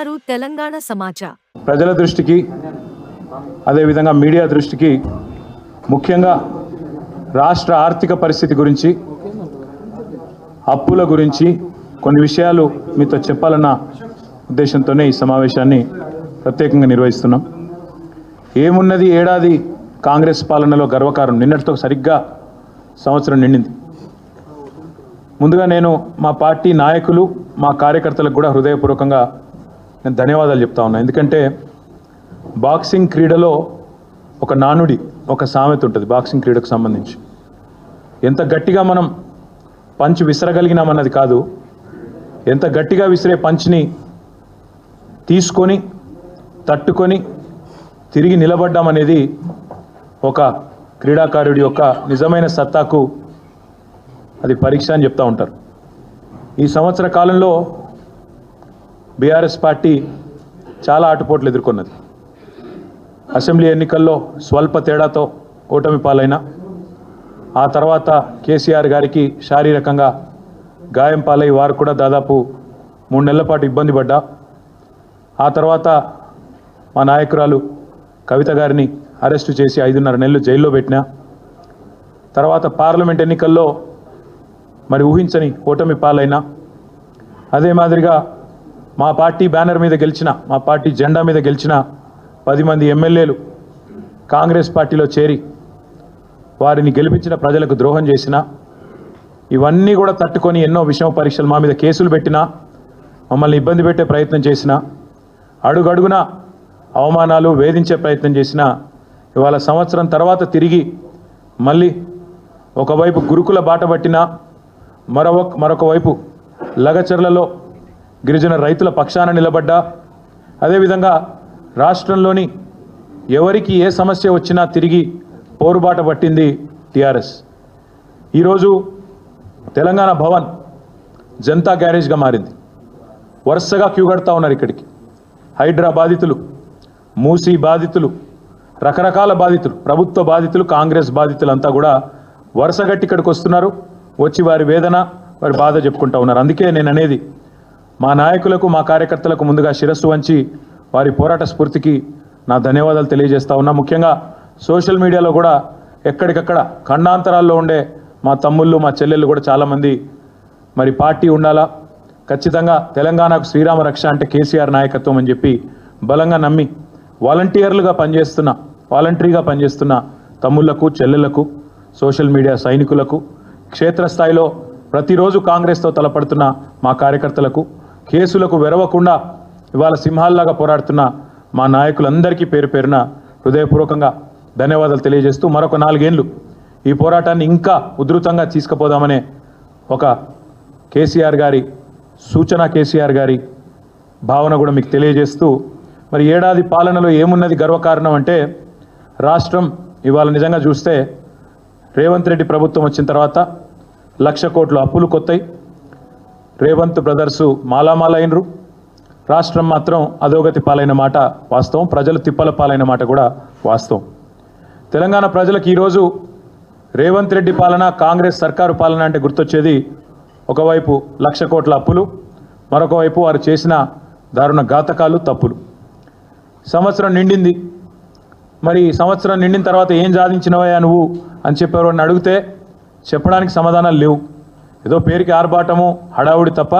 చూస్తున్నారు తెలంగాణ సమాచారం. ప్రజల దృష్టికి అదే విధంగా మీడియా దృష్టికి ముఖ్యంగా రాష్ట్ర ఆర్థిక పరిస్థితి గురించి, అప్పుల గురించి కొన్ని విషయాలు మీతో చెప్పాలన్న ఉద్దేశంతోనే ఈ సమావేశాన్ని ప్రత్యేకంగా నిర్వహిస్తున్నాం. ఏమున్నది, ఏడాది కాంగ్రెస్ పాలనలో గర్వకారం. నిన్నటితో సరిగ్గా సంవత్సరం నిండింది. ముందుగా నేను మా పార్టీ నాయకులు, మా కార్యకర్తలకు కూడా హృదయపూర్వకంగా నేను ధన్యవాదాలు చెప్తా ఉన్నా. ఎందుకంటే బాక్సింగ్ క్రీడలో ఒక నానుడి, ఒక సామెత ఉంటుంది బాక్సింగ్ క్రీడకు సంబంధించి. ఎంత గట్టిగా మనం పంచ్ విసరగలిగినామన్నది కాదు, ఎంత గట్టిగా విసిరే పంచ్ని తీసుకొని తట్టుకొని తిరిగి నిలబడ్డామనేది ఒక క్రీడాకారుడి యొక్క నిజమైన సత్తాకు అది పరీక్ష అని చెప్తూ ఉంటారు. ఈ సంవత్సర కాలంలో బీఆర్ఎస్ పార్టీ చాలా ఆటుపోట్లు ఎదుర్కొన్నది. అసెంబ్లీ ఎన్నికల్లో స్వల్ప తేడాతో ఓటమి పాలైన, ఆ తర్వాత కేసీఆర్ గారికి శారీరకంగా గాయం పాలై వారు కూడా దాదాపు 3 నెలల పాటు ఇబ్బంది పడ్డా, ఆ తర్వాత మా నాయకురాలు కవిత గారిని అరెస్టు చేసి 5.5 నెలలు జైల్లో పెట్టినా, తర్వాత పార్లమెంట్ ఎన్నికల్లో మరి ఊహించని ఓటమి పాలైనా, అదే మాదిరిగా మా పార్టీ బ్యానర్ మీద గెలిచిన, మా పార్టీ జెండా మీద గెలిచిన 10 మంది ఎమ్మెల్యేలు కాంగ్రెస్ పార్టీలో చేరి వారిని గెలిపించిన ప్రజలకు ద్రోహం చేసిన, ఇవన్నీ కూడా తట్టుకొని ఎన్నో విషమ పరీక్షలు మా మీద కేసులు పెట్టినా, మమ్మల్ని ఇబ్బంది పెట్టే ప్రయత్నం చేసిన, అడుగడుగున అవమానాలు వేధించే ప్రయత్నం చేసిన, ఇవాళ సంవత్సరం తర్వాత తిరిగి మళ్ళీ ఒకవైపు గురుకుల బాట పట్టినా, మరొక వైపు లగచర్లలో గిరిజన రైతుల పక్షాన నిలబడ్డా, అదేవిధంగా రాష్ట్రంలోని ఎవరికి ఏ సమస్య వచ్చినా తిరిగి పోరుబాట పట్టింది టీఆర్ఎస్. ఈరోజు తెలంగాణ భవన్ జనతా గ్యారేజ్గా మారింది. వరుసగా క్యూ కడతా ఉన్నారు ఇక్కడికి. హైడ్రా బాధితులు, మూసీ బాధితులు, రకరకాల బాధితులు, ప్రభుత్వ బాధితులు, కాంగ్రెస్ బాధితులు అంతా కూడా వరుసగట్టి ఇక్కడికి వస్తున్నారు. వచ్చి వారి వేదన, వారి బాధ చెప్పుకుంటూ ఉన్నారు. అందుకే నేను అనేది, మా నాయకులకు, మా కార్యకర్తలకు ముందుగా శిరస్సు వంచి వారి పోరాట స్ఫూర్తికి నా ధన్యవాదాలు తెలియజేస్తా ఉన్నా. ముఖ్యంగా సోషల్ మీడియాలో కూడా ఎక్కడికక్కడ ఖండాంతరాల్లో ఉండే మా తమ్ముళ్ళు, మా చెల్లెళ్ళు కూడా చాలామంది మరి పార్టీ ఉండాలా, ఖచ్చితంగా తెలంగాణకు శ్రీరామ రక్ష అంటే కేసీఆర్ నాయకత్వం అని చెప్పి బలంగా నమ్మి వాలంటీర్గా పనిచేస్తున్న తమ్ముళ్లకు, చెల్లెళ్లకు, సోషల్ మీడియా సైనికులకు, క్షేత్రస్థాయిలో ప్రతిరోజు కాంగ్రెస్తో తలపడుతున్న మా కార్యకర్తలకు, కేసులకు వెరవకుండా ఇవాళ సింహాల్లాగా పోరాడుతున్న మా నాయకులందరికీ పేరు పేరున హృదయపూర్వకంగా ధన్యవాదాలు తెలియజేస్తూ, మరొక 4 ఏళ్ళు ఈ పోరాటాన్ని ఇంకా ఉధృతంగా తీసుకుపోదామనే ఒక కేసీఆర్ గారి సూచన, కేసీఆర్ గారి భావన కూడా మీకు తెలియజేస్తూ, మరి ఏడాది పాలనలో ఏమున్నది గర్వకారణం అంటే, రాష్ట్రం ఇవాళ నిజంగా చూస్తే రేవంత్ రెడ్డి ప్రభుత్వం వచ్చిన తర్వాత 1,00,000 కోట్ల అప్పులు కొత్తాయి. రేవంత్ బ్రదర్సు మాలామాలైనరు, రాష్ట్రం మాత్రం అధోగతి పాలైన మాట వాస్తవం, ప్రజలు తిప్పల పాలైన మాట కూడా వాస్తవం. తెలంగాణ ప్రజలకు ఈరోజు రేవంత్ రెడ్డి పాలన, కాంగ్రెస్ సర్కారు పాలన అంటే గుర్తొచ్చేది ఒకవైపు 1,00,000 కోట్ల అప్పులు, మరొక వైపు వారు చేసిన దారుణ ఘాతకాలు, తప్పులు. సంవత్సరం నిండింది. మరి సంవత్సరం నిండిన తర్వాత ఏం సాధించినవయ్యా నువ్వు అని చెప్పారు అని అడిగితే చెప్పడానికి సమాధానాలు లేవు. ఏదో పేరుకి ఆర్భాటము, హడావుడి తప్ప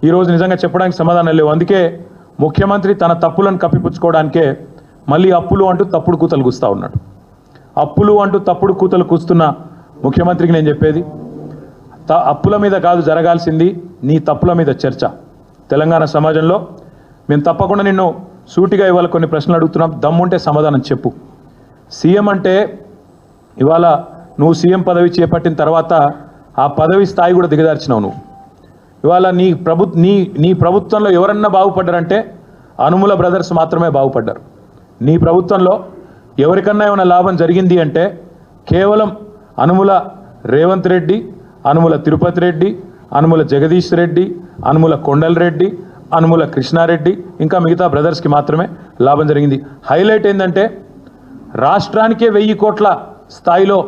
ఈరోజు నిజంగా చెప్పడానికి సమాధానాలు లేవు. అందుకే ముఖ్యమంత్రి తన తప్పులను కప్పిపుచ్చుకోవడానికే మళ్ళీ అప్పులు అంటూ తప్పుడు కూతలు కూస్తూ ఉన్నాడు. అప్పులు అంటూ తప్పుడు కూతలు కూస్తున్న ముఖ్యమంత్రికి నేను చెప్పేది, అప్పుల మీద కాదు జరగాల్సింది, నీ తప్పుల మీద చర్చ. తెలంగాణ సమాజంలో మేము తప్పకుండా నిన్ను సూటిగా ఇవాళ కొన్ని ప్రశ్నలు అడుగుతున్నాం, దమ్ముంటే సమాధానం చెప్పు. సీఎం అంటే ఇవాళ నువ్వు సీఎం పదవి చేపట్టిన తర్వాత ఆ పదవి స్థాయి కూడా దిగదార్చినావు నువ్వు. ఇవాళ నీ ప్రభుత్వంలో ఎవరన్నా బాగుపడ్డారంటే అనుముల బ్రదర్స్ మాత్రమే బాగుపడ్డారు. నీ ప్రభుత్వంలో ఎవరికన్నా ఏమైనా లాభం జరిగింది అంటే కేవలం అనుముల రేవంత్ రెడ్డి, అనుముల తిరుపతి రెడ్డి, అనుముల జగదీష్ రెడ్డి, అనుముల కొండల్ రెడ్డి, అనుముల కృష్ణారెడ్డి, ఇంకా మిగతా బ్రదర్స్కి మాత్రమే లాభం జరిగింది. హైలైట్ ఏంటంటే రాష్ట్రానికే 1000 కోట్ల స్థాయిలో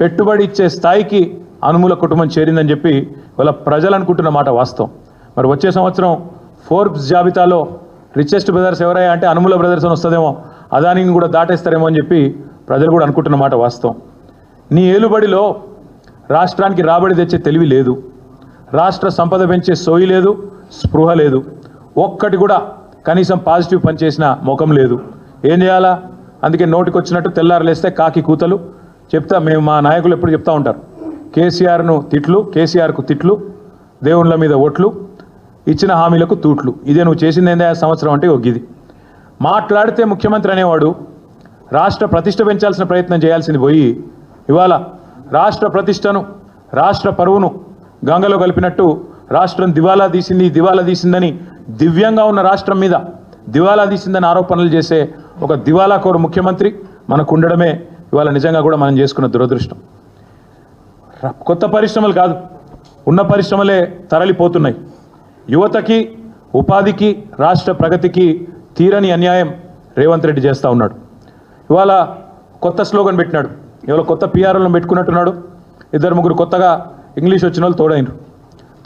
పెట్టుబడి ఇచ్చే స్థాయికి అనుముల కుటుంబం చేరిందని చెప్పి వాళ్ళ ప్రజలు అనుకుంటున్న మాట వాస్తవం. మరి వచ్చే సంవత్సరం ఫోర్బ్స్ జాబితాలో రిచెస్ట్ బ్రదర్స్ ఎవరయ్యా అంటే అనుముల బ్రదర్స్ అని వస్తుందేమో, అదానిని కూడా దాటేస్తారేమో అని చెప్పి ప్రజలు కూడా అనుకుంటున్నమాట వాస్తవం. నీ ఏలుబడిలో రాష్ట్రానికి రాబడి తెచ్చే తెలివి లేదు, రాష్ట్ర సంపద పెంచే సోయి లేదు, స్పృహ లేదు, ఒక్కటి కూడా కనీసం పాజిటివ్ పని చేసిన ముఖం లేదు. ఏం చేయాలా? అందుకే నోటికి వచ్చినట్టు తెల్లారలేస్తే కాకి కూతలు చెప్తా. మేము మా నాయకులు ఎప్పుడు చెప్తా ఉంటారు, కేసీఆర్ను తిట్లు, కేసీఆర్కు తిట్లు, దేవుళ్ళ మీద ఓట్లు, ఇచ్చిన హామీలకు తూట్లు. ఇదే నువ్వు చేసింది ఏందా సంవత్సరం అంటే ఒగ్గిది. మాట్లాడితే ముఖ్యమంత్రి అనేవాడు రాష్ట్ర ప్రతిష్ట పెంచాల్సిన ప్రయత్నం చేయాల్సింది పోయి ఇవాళ రాష్ట్ర ప్రతిష్టను, రాష్ట్ర పరువును గంగలో కలిపినట్టు రాష్ట్రం దివాలా తీసిందని దివ్యంగా ఉన్న రాష్ట్రం మీద దివాలా తీసిందని ఆరోపణలు చేసే ఒక దివాలాకోరు ముఖ్యమంత్రి మనకు ఉండడమే ఇవాళ నిజంగా కూడా మనం చేసుకున్న దురదృష్టం. కొత్త పరిశ్రమలు కాదు, ఉన్న పరిశ్రమలే తరలిపోతున్నాయి. యువతకి, ఉపాధికి, రాష్ట్ర ప్రగతికి తీరని అన్యాయం రేవంత్ రెడ్డి చేస్తూ ఉన్నాడు. ఇవాళ కొత్త స్లోగన్ పెట్టినాడు, ఇవాళ కొత్త పిఆర్ఓలను పెట్టుకున్నట్టున్నాడు. 2-3 కొత్తగా ఇంగ్లీష్ వచ్చిన వాళ్ళు తోడైనరు.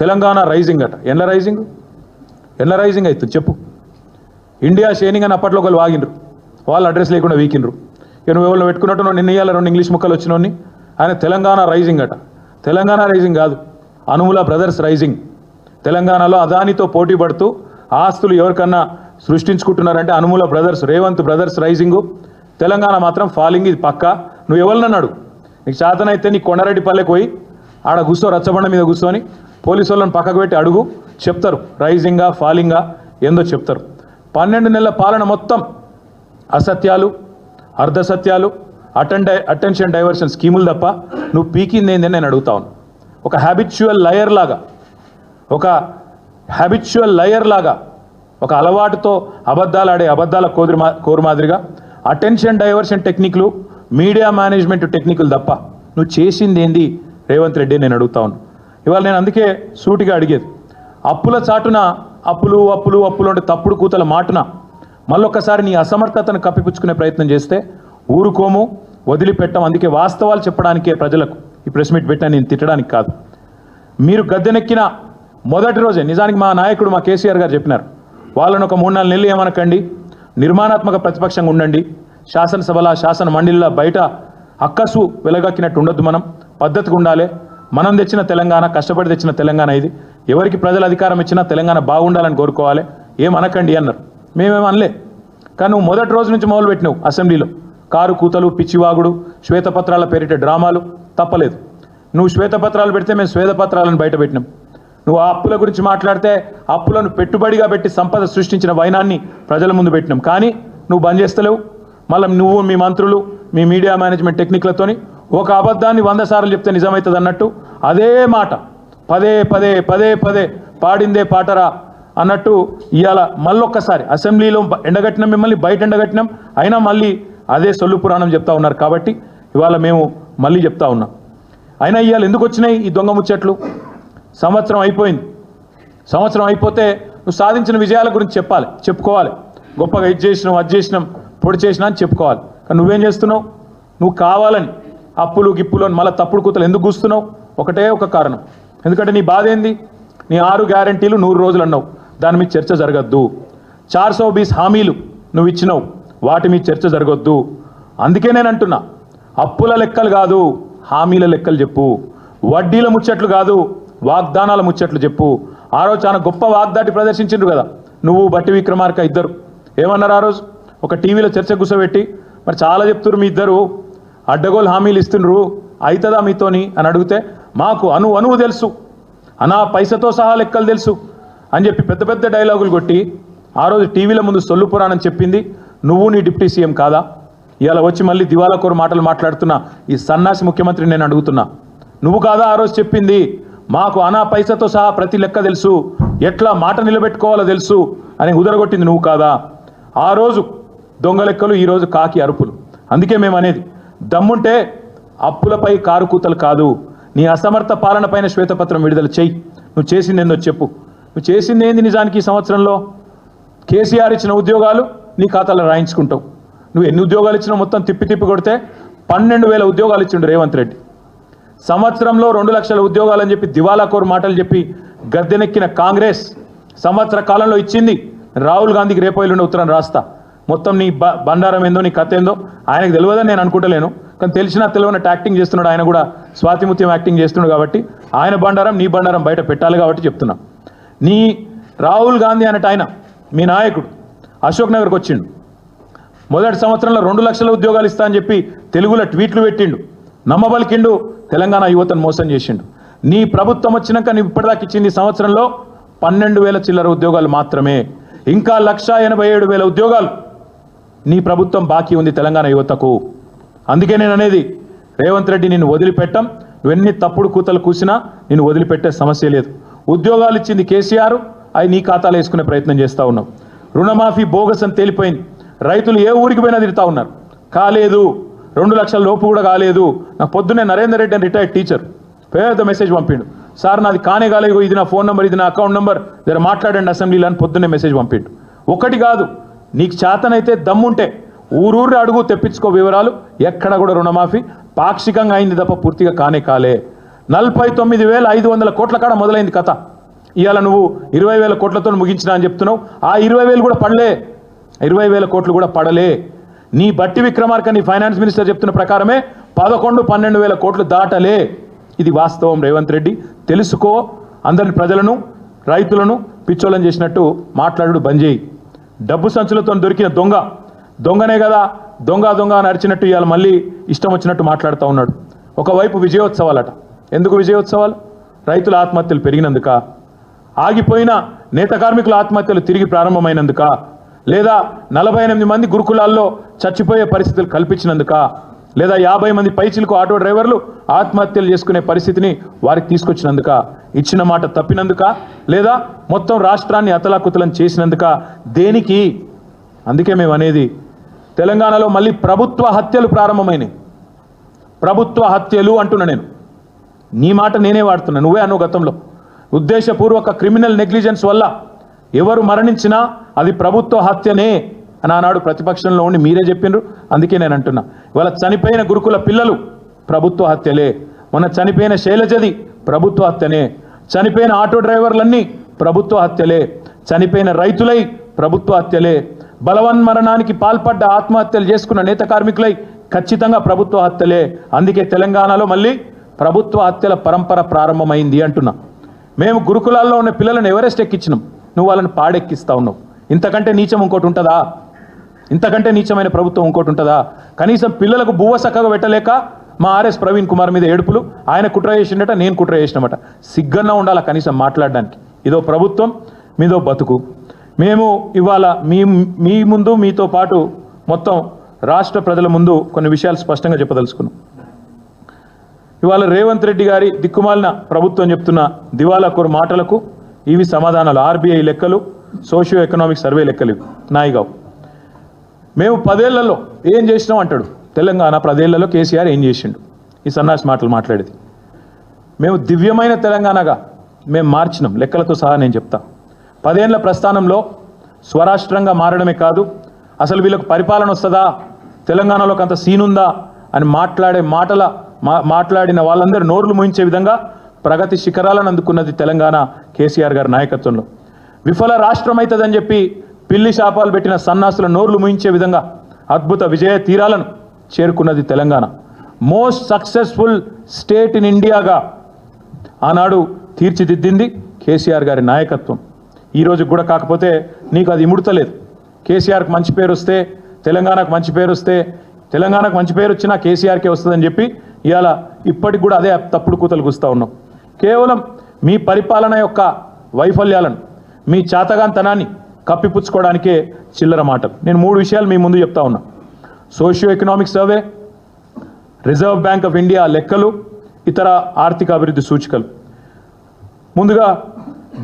తెలంగాణ రైజింగ్ అట. ఎల్ల రైజింగ్ అవుతుంది చెప్పు. ఇండియా షేనింగ్ అని అప్పట్లో ఒకళ్ళు వాగినరు, వాళ్ళు అడ్రస్ లేకుండా వీకినరు. ఇక నువ్వు ఎవరిని పెట్టుకున్నట్టు నిన్న ఇవాళ 2 ఇంగ్లీష్ ముక్కలు వచ్చినోని ఆయన తెలంగాణ రైజింగ్ అట. తెలంగాణ రైజింగ్ కాదు, అనుముల బ్రదర్స్ రైజింగ్. తెలంగాణలో అదానితో పోటీ పడుతూ ఆస్తులు ఎవరికన్నా సృష్టించుకుంటున్నారంటే అనుముల బ్రదర్స్, రేవంత్ బ్రదర్స్ రైజింగు. తెలంగాణ మాత్రం ఫాలింగ్, ఇది పక్క. నువ్వు ఎవరినన్నాడు? నీకు చేతనైతే నీ కొండారెడ్డి పల్లెకి పోయి ఆడ కూర్చో, రచ్చబండ మీద కూర్చొని పోలీసు వాళ్ళని పక్కకు పెట్టి అడుగు, చెప్తారు రైజింగా ఫాలింగా ఏందో చెప్తారు. 12 నెలల పాలన మొత్తం అసత్యాలు, అర్ధసత్యాలు, అటెన్షన్ డైవర్షన్ స్కీములు తప్ప నువ్వు పీకింది ఏందని నేను అడుగుతా ఉన్నాను. ఒక హ్యాబిచువల్ లయర్ లాగా ఒక అలవాటుతో అబద్ధాలు అబద్ధాల కోరు మాదిరిగా అటెన్షన్ డైవర్షన్ టెక్నిక్లు, మీడియా మేనేజ్మెంట్ టెక్నిక్లు తప్ప నువ్వు చేసింది ఏంది రేవంత్ రెడ్డి నేను అడుగుతా ఉన్నాను. ఇవాళ నేను అందుకే సూటిగా అడిగేది, అప్పుల చాటున అప్పులు అంటే తప్పుడు కూతల మాటున మళ్ళొక్కసారి నీ అసమర్థతను కప్పిపుచ్చుకునే ప్రయత్నం చేస్తే ఊరుకోము, వదిలిపెట్టాం. అందుకే వాస్తవాలు చెప్పడానికే ప్రజలకు ఈ ప్రెస్ మీట్ పెట్టినా, నేను తిట్టడానికి కాదు. మీరు గద్దెనెక్కిన మొదటి రోజే నిజానికి మా నాయకుడు మా కేసీఆర్ గారు చెప్పినారు, వాళ్ళని ఒక 3-4 నెలలు ఏమనకండి, నిర్మాణాత్మక ప్రతిపక్షంగా ఉండండి, శాసనసభల శాసన మండలిలో బయట అక్కసు వెలగక్కినట్టు ఉండొద్దు, మనం పద్ధతిగా ఉండాలి, మనం తెచ్చిన తెలంగాణ, కష్టపడి తెచ్చిన తెలంగాణ ఇది, ఎవరికి ప్రజలు అధికారం ఇచ్చినా తెలంగాణ బాగుండాలని కోరుకోవాలి, ఏమనకండి అన్నారు. మేమేమో అనలే. కానీ నువ్వు మొదటి రోజు నుంచి మొదలుపెట్టినావు అసెంబ్లీలో కారు కూతలు, పిచ్చివాగుడు, శ్వేతపత్రాల పేరిట డ్రామాలు తప్పలేదు. నువ్వు శ్వేతపత్రాలు పెడితే మేము శ్వేతపత్రాలను బయట పెట్టినాం. నువ్వు ఆ అప్పుల గురించి మాట్లాడితే అప్పులను పెట్టుబడిగా పెట్టి సంపద సృష్టించిన వైనాన్ని ప్రజల ముందు పెట్టినాం. కానీ నువ్వు బంద్ చేస్తలేవు. మళ్ళీ నువ్వు, మీ మంత్రులు, మీ మీడియా మేనేజ్మెంట్ టెక్నిక్లతోని ఒక అబద్ధాన్ని 100 సార్లు చెప్తే నిజమవుతుంది అన్నట్టు అదే మాట పదే పాడిందే పాటరా అన్నట్టు ఇవాళ మళ్ళొక్కసారి అసెంబ్లీలో ఎండగట్టినాం, మిమ్మల్ని బయట ఎండగట్టినాం, అయినా మళ్ళీ అదే సొల్లు పురాణం చెప్తా ఉన్నారు. కాబట్టి ఇవాళ మేము మళ్ళీ చెప్తా ఉన్నాం. అయినా ఇవాళ ఎందుకు వచ్చినాయి ఈ దొంగ ముచ్చట్లు? సంవత్సరం అయిపోయింది. సంవత్సరం అయిపోతే నువ్వు సాధించిన విజయాల గురించి చెప్పుకోవాలి. గొప్పగా ఇది చేసినాం, అది చేసినాం, పొడి చేసినా అని చెప్పుకోవాలి. కానీ నువ్వేం చేస్తున్నావు? నువ్వు కావాలని అప్పులు గిప్పులు అని మళ్ళీ తప్పుడు కూతలు ఎందుకు కూస్తున్నావు? ఒకటే ఒక కారణం. ఎందుకంటే నీ బాధ ఏంది? నీ 6 గ్యారంటీలు 100 రోజులు అన్నావు, దాని మీద చర్చ జరగద్దు. 420 హామీలు నువ్వు ఇచ్చినావు, వాటి మీద చర్చ జరగొద్దు. అందుకే నేను అంటున్నా, అప్పుల లెక్కలు కాదు, హామీల లెక్కలు చెప్పు. వడ్డీల ముచ్చట్లు కాదు, వాగ్దానాల ముచ్చట్లు చెప్పు. ఆ రోజు చాలా గొప్ప వాగ్దాటి ప్రదర్శించిండ్రు కదా నువ్వు, బట్టి విక్రమార్క ఇద్దరు. ఏమన్నారు ఆ రోజు? ఒక టీవీలో చర్చ కూర్చోబెట్టి, మరి చాలా చెప్తున్నారు మీ ఇద్దరు అడ్డగోలు హామీలు ఇస్తుండ్రు, అవుతుందా మీతోని అని అడిగితే, మాకు అణువు తెలుసు, అనా పైసతో సహా లెక్కలు తెలుసు అని చెప్పి పెద్ద పెద్ద డైలాగులు కొట్టి ఆ రోజు టీవీల ముందు సొల్లు పురాణం చెప్పింది నువ్వు, నీ డిప్యూటీ సీఎం కాదా? ఇవాళ వచ్చి మళ్ళీ దివాలాకోరు మాటలు మాట్లాడుతున్నా ఈ సన్నాసి ముఖ్యమంత్రిని నేను అడుగుతున్నా, నువ్వు కాదా ఆ రోజు చెప్పింది? మాకు అనా పైసతో సహా ప్రతి లెక్క తెలుసు, ఎట్లా మాట నిలబెట్టుకోవాలో తెలుసు అని ఉదరగొట్టింది నువ్వు కాదా? ఆ రోజు దొంగ లెక్కలు, ఈరోజు కాకి అరుపులు. అందుకే మేము అనేది, దమ్ముంటే అప్పులపై కారు కూతలు కాదు, నీ అసమర్థ పాలన పైన శ్వేతపత్రం విడుదల చెయ్యి. నువ్వు చేసింది ఏందో చెప్పు. నువ్వు చేసింది ఏంది నిజానికి ఈ సంవత్సరంలో? కేసీఆర్ ఇచ్చిన ఉద్యోగాలు నీ ఖాతాలో రాయించుకుంటావు. నువ్వు ఎన్ని ఉద్యోగాలు ఇచ్చినావు మొత్తం తిప్పి కొడితే 12,000 ఉద్యోగాలు ఇచ్చిండు రేవంత్ రెడ్డి. సంవత్సరంలో 2 లక్షల ఉద్యోగాలు అని చెప్పి దివాలాకోరు మాటలు చెప్పి గద్దెనెక్కిన కాంగ్రెస్ సంవత్సర కాలంలో ఇచ్చింది రాహుల్ గాంధీకి రేపు ఎల్లుండి ఉత్తరం రాస్తా, మొత్తం నీ బండారం ఏందో నీ కథ ఏందో ఆయనకు తెలియదని నేను అనుకుంటలేను, కానీ తెలిసినా తెలియనట్టు యాక్టింగ్ చేస్తున్నాడు. ఆయన కూడా స్వాతిముత్యం యాక్టింగ్ చేస్తున్నాడు కాబట్టి ఆయన బండారం నీ బండారం బయట పెట్టాలి కాబట్టి చెప్తున్నా. నీ రాహుల్ గాంధీ అన్నట్టు ఆయన మీ నాయకుడు అశోక్ నగర్కి వచ్చిండు, మొదటి సంవత్సరంలో 2 లక్షల ఉద్యోగాలు ఇస్తా అని చెప్పి తెలుగులో ట్వీట్లు పెట్టిండు, నమ్మబలికిండు, తెలంగాణ యువతను మోసం చేసిండు. నీ ప్రభుత్వం వచ్చినాక నీ ఇప్పటిదాకా ఇచ్చింది సంవత్సరంలో 12,000 చిల్లర ఉద్యోగాలు మాత్రమే. ఇంకా 1,87,000 ఉద్యోగాలు నీ ప్రభుత్వం బాకీ ఉంది తెలంగాణ యువతకు. అందుకే నేను అనేది రేవంత్ రెడ్డి నిన్ను వదిలిపెట్టం, నువ్వెన్ని తప్పుడు కూతలు కూసినా నిన్ను వదిలిపెట్టే సమస్య లేదు. ఉద్యోగాలు ఇచ్చింది కేసీఆర్, అవి నీ ఖాతాలో వేసుకునే ప్రయత్నం చేస్తూ ఉన్నావు. రుణమాఫీ బోగస్ అని తేలిపోయింది, రైతులు ఏ ఊరికి పోయినా తిరుగుతూ ఉన్నారు, కాలేదు, 2 లక్షల లోపు కూడా కాలేదు. నాకు పొద్దున్నే నరేందర్ రెడ్డి అని రిటైర్డ్ టీచర్ పేద మెసేజ్ పంపిండు, సార్ నాది కానే కాలేదు, ఇది నా ఫోన్ నెంబర్, ఇది నా అకౌంట్ నెంబర్, జర మాట్లాడండి అసెంబ్లీలో అని పొద్దున్నే మెసేజ్ పంపిండు. ఒకటి కాదు, నీకు చేతనైతే దమ్ముంటే ఊరూరు అడుగు తెప్పించుకో వివరాలు. ఎక్కడ కూడా రుణమాఫీ పాక్షికంగా అయింది తప్ప పూర్తిగా కానే కాలే. 49,500 కోట్ల కాడ మొదలైంది కథ. ఇవాళ నువ్వు 20,000 కోట్లతో ముగించినా అని చెప్తున్నావు. ఆ 20,000 కూడా పడలే, 20,000 కోట్లు కూడా పడలే. నీ బట్టి విక్రమార్క నీ ఫైనాన్స్ మినిస్టర్ చెప్తున్న ప్రకారమే 11-12,000 కోట్లు దాటలే. ఇది వాస్తవం. రేవంత్ రెడ్డి తెలుసుకో, అందరిని ప్రజలను రైతులను పిచ్చోళ్ళని చేసినట్టు మాట్లాడు బంద్ చేయి. డబ్బు సంచులతో దొరికిన దొంగనే కదా, దొంగ అని అరిచినట్టు ఇవాళ మళ్ళీ ఇష్టం వచ్చినట్టు మాట్లాడుతూ ఉన్నాడు. ఒకవైపు విజయోత్సవాలట. ఎందుకు విజయోత్సవాలు? రైతుల ఆత్మహత్యలు పెరిగినందుక, ఆగిపోయిన నేత కార్మికుల ఆత్మహత్యలు తిరిగి ప్రారంభమైనందుక, లేదా 48 మంది గురుకులాల్లో చచ్చిపోయే పరిస్థితులు కల్పించినందుక, లేదా 50 మంది పైచిలకు ఆటో డ్రైవర్లు ఆత్మహత్యలు చేసుకునే పరిస్థితిని వారికి తీసుకొచ్చినందుక, ఇచ్చిన మాట తప్పినందుక, లేదా మొత్తం రాష్ట్రాన్ని అతలాకుతలం చేసినందుక, దేనికి? అందుకే మేము అనేది తెలంగాణలో మళ్ళీ ప్రభుత్వ హత్యలు ప్రారంభమైనాయి. ప్రభుత్వ హత్యలు అంటున్నా నేను, నీ మాట నేనే వాడుతున్నా, నువ్వే అను గతంలో. ఉద్దేశపూర్వక క్రిమినల్ నెగ్లిజెన్స్ వల్ల ఎవరు మరణించినా అది ప్రభుత్వ హత్యనే అని ఆనాడు ప్రతిపక్షంలో ఉండి మీరే చెప్పిండ్రు. అందుకే నేను అంటున్నా, ఇవాళ చనిపోయిన గురుకుల పిల్లలు ప్రభుత్వ హత్యలే, మొన్న చనిపోయిన శైలజది ప్రభుత్వ హత్యనే, చనిపోయిన ఆటో డ్రైవర్లన్నీ ప్రభుత్వ హత్యలే, చనిపోయిన రైతులై ప్రభుత్వ హత్యలే, బలవన్మరణానికి పాల్పడ్డ ఆత్మహత్యలు చేసుకున్న నేత కార్మికులై ఖచ్చితంగా ప్రభుత్వ హత్యలే. అందుకే తెలంగాణలో మళ్ళీ ప్రభుత్వ హత్యల పరంపర ప్రారంభమైంది అంటున్నా. మేము గురుకులాల్లో ఉన్న పిల్లలను ఎవరెస్ట్ ఎక్కించినాం, నువ్వు వాళ్ళని పాడెక్కిస్తా ఉన్నావు. ఇంతకంటే నీచం ఇంకోటి ఉంటుందా? ఇంతకంటే నీచమైన ప్రభుత్వం ఇంకోటి ఉంటుందా? కనీసం పిల్లలకు బువ్వ చక్కగా పెట్టలేక మా ఆర్ఎస్ ప్రవీణ్ కుమార్ మీద ఏడుపులు, ఆయన కుట్ర చేసిండట, నేను కుట్ర చేసినమాట. సిగ్గన్నా ఉండాలా కనీసం మాట్లాడడానికి. ఇదో ప్రభుత్వం, మీదో బతుకు. మేము ఇవాళ మీ ముందు మీతో పాటు మొత్తం రాష్ట్ర ప్రజల ముందు కొన్ని విషయాలు స్పష్టంగా చెప్పదలుచుకున్నాం. ఇవాళ రేవంత్ రెడ్డి గారి దిక్కుమాలిన ప్రభుత్వం చెప్తున్న దివాలాకోరు మాటలకు ఇవి సమాధానాలు. ఆర్బీఐ లెక్కలు, సోషియో ఎకనామిక్ సర్వే లెక్కలు నాయిగావు. మేము 10 ఏళ్లలో ఏం చేసినాం అంటాడు. తెలంగాణ 10 ఏళ్లలో కేసీఆర్ ఏం చేసిండు? ఈ సన్నాసి మాటలు మాట్లాడేది. మేము దివ్యమైన తెలంగాణగా మేము మార్చినాం, లెక్కలతో సహా నేను చెప్తా. 10 ఏళ్ల ప్రస్థానంలో స్వరాష్ట్రంగా మారడమే కాదు, అసలు వీళ్ళకు పరిపాలన వస్తుందా, తెలంగాణలోకి అంత సీనుందా అని మాట్లాడిన వాళ్ళందరూ నోర్లు మూయించే విధంగా ప్రగతి శిఖరాలను అందుకున్నది తెలంగాణ కేసీఆర్ గారి నాయకత్వంలో. విఫల రాష్ట్రం అవుతుందని చెప్పి పిల్లి శాపాలు పెట్టిన సన్నాసుల నోర్లు మూయించే విధంగా అద్భుత విజయ తీరాలను చేరుకున్నది Telangana. Most successful state in ఇండియాగా ఆనాడు తీర్చిదిద్దింది కేసీఆర్ గారి నాయకత్వం. ఈ రోజు కూడా కాకపోతే నీకు అది ఇముడతలేదు. కేసీఆర్కి మంచి పేరు వస్తే, తెలంగాణకు మంచి పేరు వస్తే, తెలంగాణకు మంచి పేరు వచ్చినా కేసీఆర్కే వస్తుందని చెప్పి ఇవాళ ఇప్పటికి కూడా అదే తప్పుడు కూతలు కూస్తూ ఉన్నాం. కేవలం మీ పరిపాలన యొక్క వైఫల్యాలను, మీ చాతగాంతనాన్ని కప్పిపుచ్చుకోవడానికే చిల్లర మాటలు. నేను 3 విషయాలు మీ ముందు చెప్తా ఉన్నా. Socio economic survey, reserve bank of India లెక్కలు, ఇతర ఆర్థిక అభివృద్ధి సూచికలు. ముందుగా